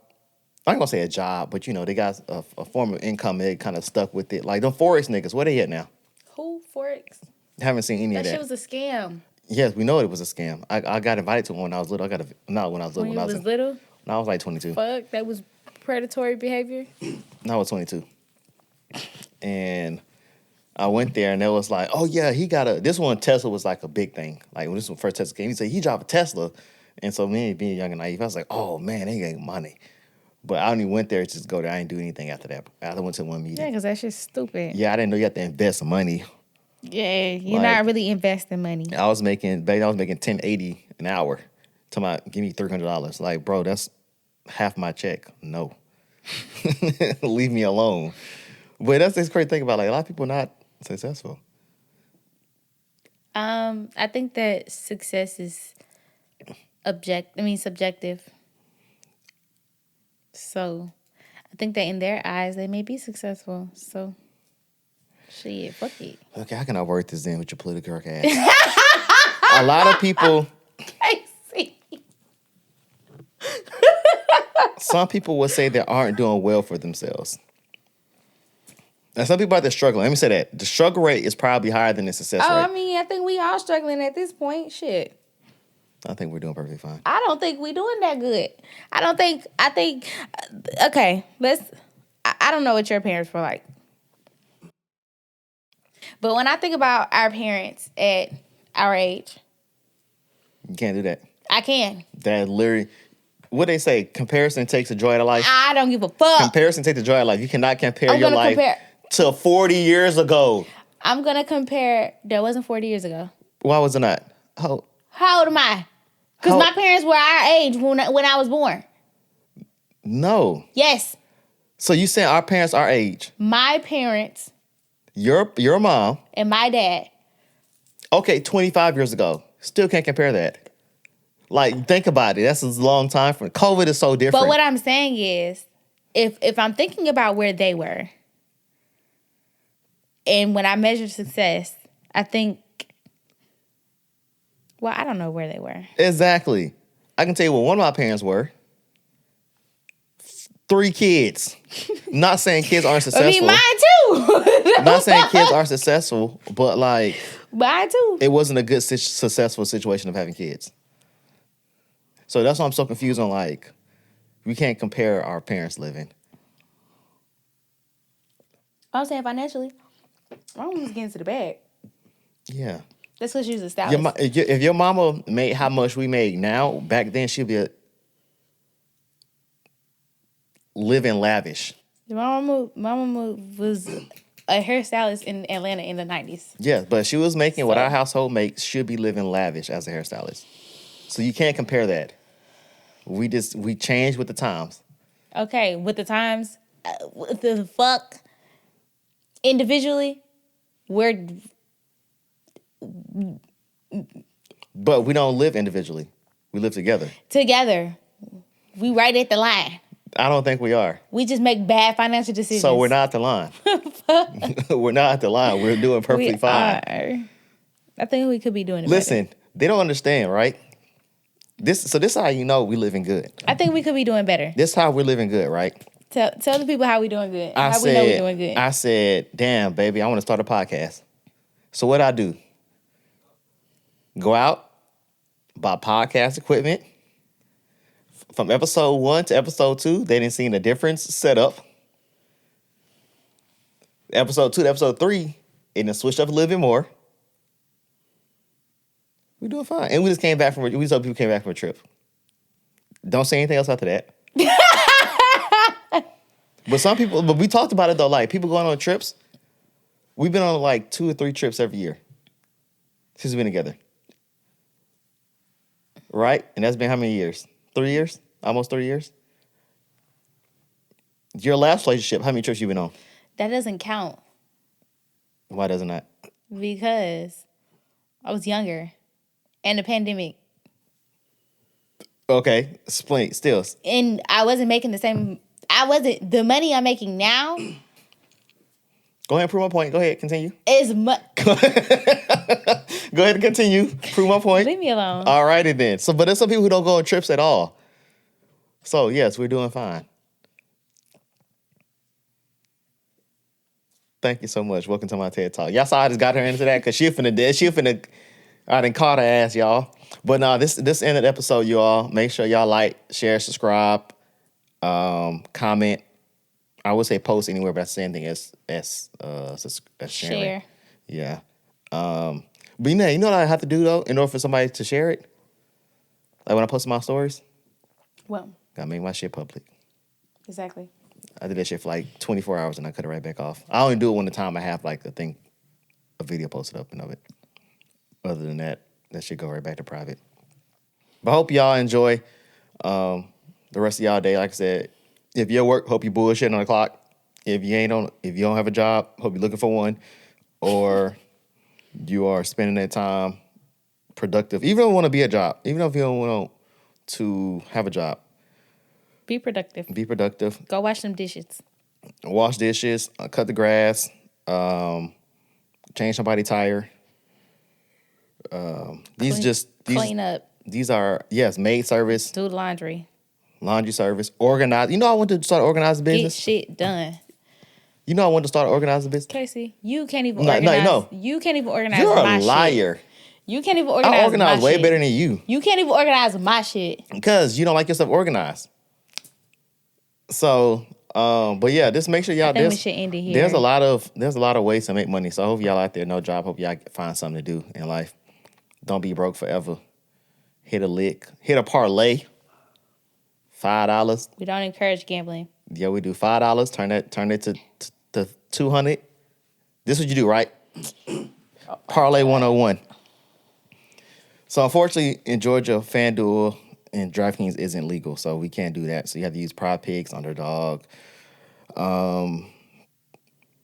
I ain't gonna say a job, but you know they got a form of income. They kind of stuck with it. Like them Forex niggas, where they at now? Who Forex? Haven't seen any of that. That shit was a scam. Yes, we know it was a scam. I got invited to one when I was little. Not when I was little. When I was little? When I was like 22. Fuck, that was predatory behavior. No, I was 22. And I went there and they was like, oh yeah, this one Tesla was like a big thing. Like when this one first Tesla came, he said he drive a Tesla. And so me being young and naive, I was like, oh man, they getting money. But I only went there to just go there. I didn't do anything after that. I went to one meeting. Yeah, because that shit's stupid. Yeah, I didn't know you had to invest some money. Yeah, you're not really investing money. I was making $10.80 an hour. Give me $300. Like, bro, that's half my check. No. Leave me alone. But that's the crazy thing about like a lot of people are not successful. I think that success is subjective. So I think that in their eyes they may be successful. So shit, fuck it. Okay, how can I word this in with your political ass? A lot of people. Casey. Some people will say they aren't doing well for themselves. And some people out there struggling. Let me say that. The struggle rate is probably higher than the success rate. I mean, I think we all struggling at this point. Shit. I think we're doing perfectly fine. I don't think we're doing that good. Okay, I don't know what your parents were like. But when I think about our parents at our age. You can't do that. I can. That literally, what they say, comparison takes the joy out of life. I don't give a fuck. Comparison takes the joy out of life. You cannot compare your life to 40 years ago. I'm going to compare. That wasn't 40 years ago. Why was it not? How old am I? Because my parents were our age when I was born. No. Yes. So you saying our parents our age? My parents. Your mom. And my dad. Okay, 25 years ago. Still can't compare that. Like, think about it. That's a long time from COVID is so different. But what I'm saying is, if I'm thinking about where they were, and when I measure success, I think, well, I don't know where they were. Exactly. I can tell you what one of my parents were. 3 kids. Not saying kids aren't successful. I mean, mine too. Not saying kids aren't successful, but like... Mine too. It wasn't a good, successful situation of having kids. So that's why I'm so confused on, like, we can't compare our parents' living. I'm saying financially, my mom was getting into the bag. Yeah. That's because she was a stylist. If your mama made how much we made now, back then she'd be living lavish. My mama was a hairstylist in Atlanta in the 90s. Yeah, but she was making what our household makes, should be living lavish as a hairstylist. So you can't compare that. We changed with the times. Okay, with the times, the fuck, individually, But we don't live individually. We live together. Together. We right at the line. I don't think we are. We just make bad financial decisions. So we're not at the line. We're not at the line. We're doing perfectly fine. I think we could be doing it Listen, better. They don't understand, right? This is how you know we living good. I think we could be doing better. This is how we're living good, right? Tell the people how we doing good. We know we're doing good. I said, damn, baby, I want to start a podcast. So what I do? Go out, buy podcast equipment. From episode 1 to episode 2, they didn't see the difference set up. Episode 2 to episode 3, it done switched up a little bit more. We're doing fine. And we just came back from, we saw people came back from a trip. Don't say anything else after that. But we talked about it though, like people going on trips. We've been on like 2 or 3 trips every year since we've been together. Right? And that's been how many years? 3 years? Almost 3 years? Your last relationship, how many trips you been on? That doesn't count. Why doesn't that? Because I was younger. And the pandemic. Okay, explain. Still. And I wasn't making the money I'm making now. Go ahead and prove my point. Go ahead, continue. Is Go ahead and continue. Prove my point. Leave me alone. All righty then. But there's some people who don't go on trips at all. So yes, we're doing fine. Thank you so much. Welcome to my TED Talk. Y'all saw I just got her into that because she finna I done caught her ass, y'all. But no, this ended the episode, y'all. Make sure y'all like, share, subscribe, comment. I would say post anywhere, but that's the same thing as sharing. Share. Yeah. But you know what I have to do though in order for somebody to share it? Like when I post my stories? Well. Gotta make my shit public. Exactly. I did that shit for like 24 hours and I cut it right back off. I only do it when the time I have like a video posted up and of it. Other than that should go right back to private. But I hope y'all enjoy the rest of y'all day. Like I said, if you work, hope you bullshitting on the clock. If you don't have a job, hope you're looking for one. Or you are spending that time productive. Even if you don't want to be a job. Even if you don't want to have a job. Be productive. Be productive. Go wash some dishes. Wash dishes. Cut the grass. Change somebody's tire. Clean up. These are, yes, maid service. Do the laundry. Laundry service. Organize. You know I want to start organizing business. Get shit done. You know I wanted to start an organizing business. Casey, you can't even organize. No. You can't even organize You're my a liar. shit. You can't even organize. I organize my way shit. better than you. You can't even organize my shit Because you don't like yourself organized. So, but yeah, just make sure y'all. We should end it here. There's a lot of ways to make money. So I hope y'all out there, no job. Hope y'all find something to do in life. Don't be broke forever. Hit a lick. Hit a parlay. $5. We don't encourage gambling. Yeah, we do $5. Turn it to 200. This is what you do, right? Parlay 101. So unfortunately, in Georgia, FanDuel and DraftKings isn't legal, so we can't do that. So you have to use Pride Pigs, Underdog.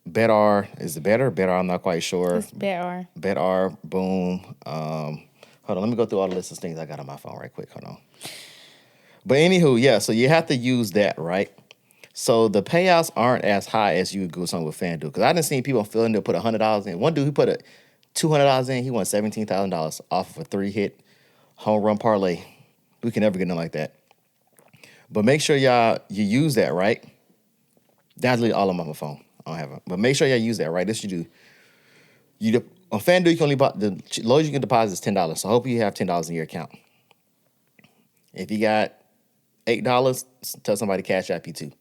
BetR, is it better? BetR, I'm not quite sure. It's BetR. BetR, boom. Hold on, let me go through all the list of things I got on my phone right quick. Hold on. But anywho, yeah, so you have to use that, right? So the payouts aren't as high as you would go something with FanDuel. Because I done seen people feeling to put $100 in. One dude, he put $200 in, he won $17,000 off of a 3-hit home run parlay. We can never get nothing like that. But make sure you use that, right? That's literally all on my phone. I don't have it. But make sure y'all use that, right? This you do. On FanDuel, you can only buy, the lowest you can deposit is $10. So I hope you have $10 in your account. If you got $8, tell somebody Cash App you too.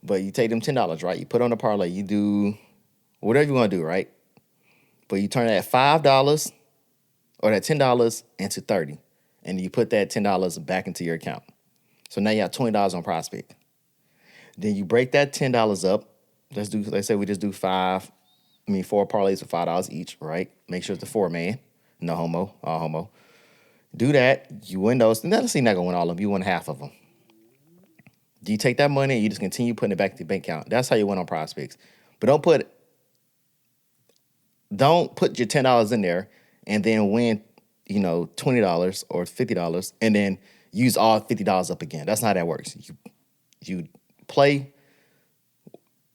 But you take them $10, right? You put on the parlay. You do whatever you want to do, right? But you turn that $5 or that $10 into $30. And you put that $10 back into your account. So now you have $20 on Prospect. Then you break that $10 up. Let's say we just do 4 parlays for $5 each, right? Make sure it's the 4-man. No homo, all homo. Do that. You win those. And let's see, you're not going to win all of them. You win half of them. You take that money and you just continue putting it back to the bank account. That's how you win on Prospects. But don't put your $10 in there and then win, $20 or $50 and then use all $50 up again. That's not how that works. You play,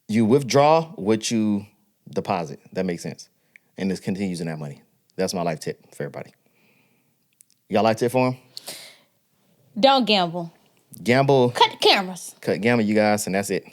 you withdraw what you deposit. That makes sense. And just continue using that money. That's my life tip for everybody. Y'all life tip for him? Don't gamble. Gamble. Cut the cameras. Gamble, you guys, and that's it.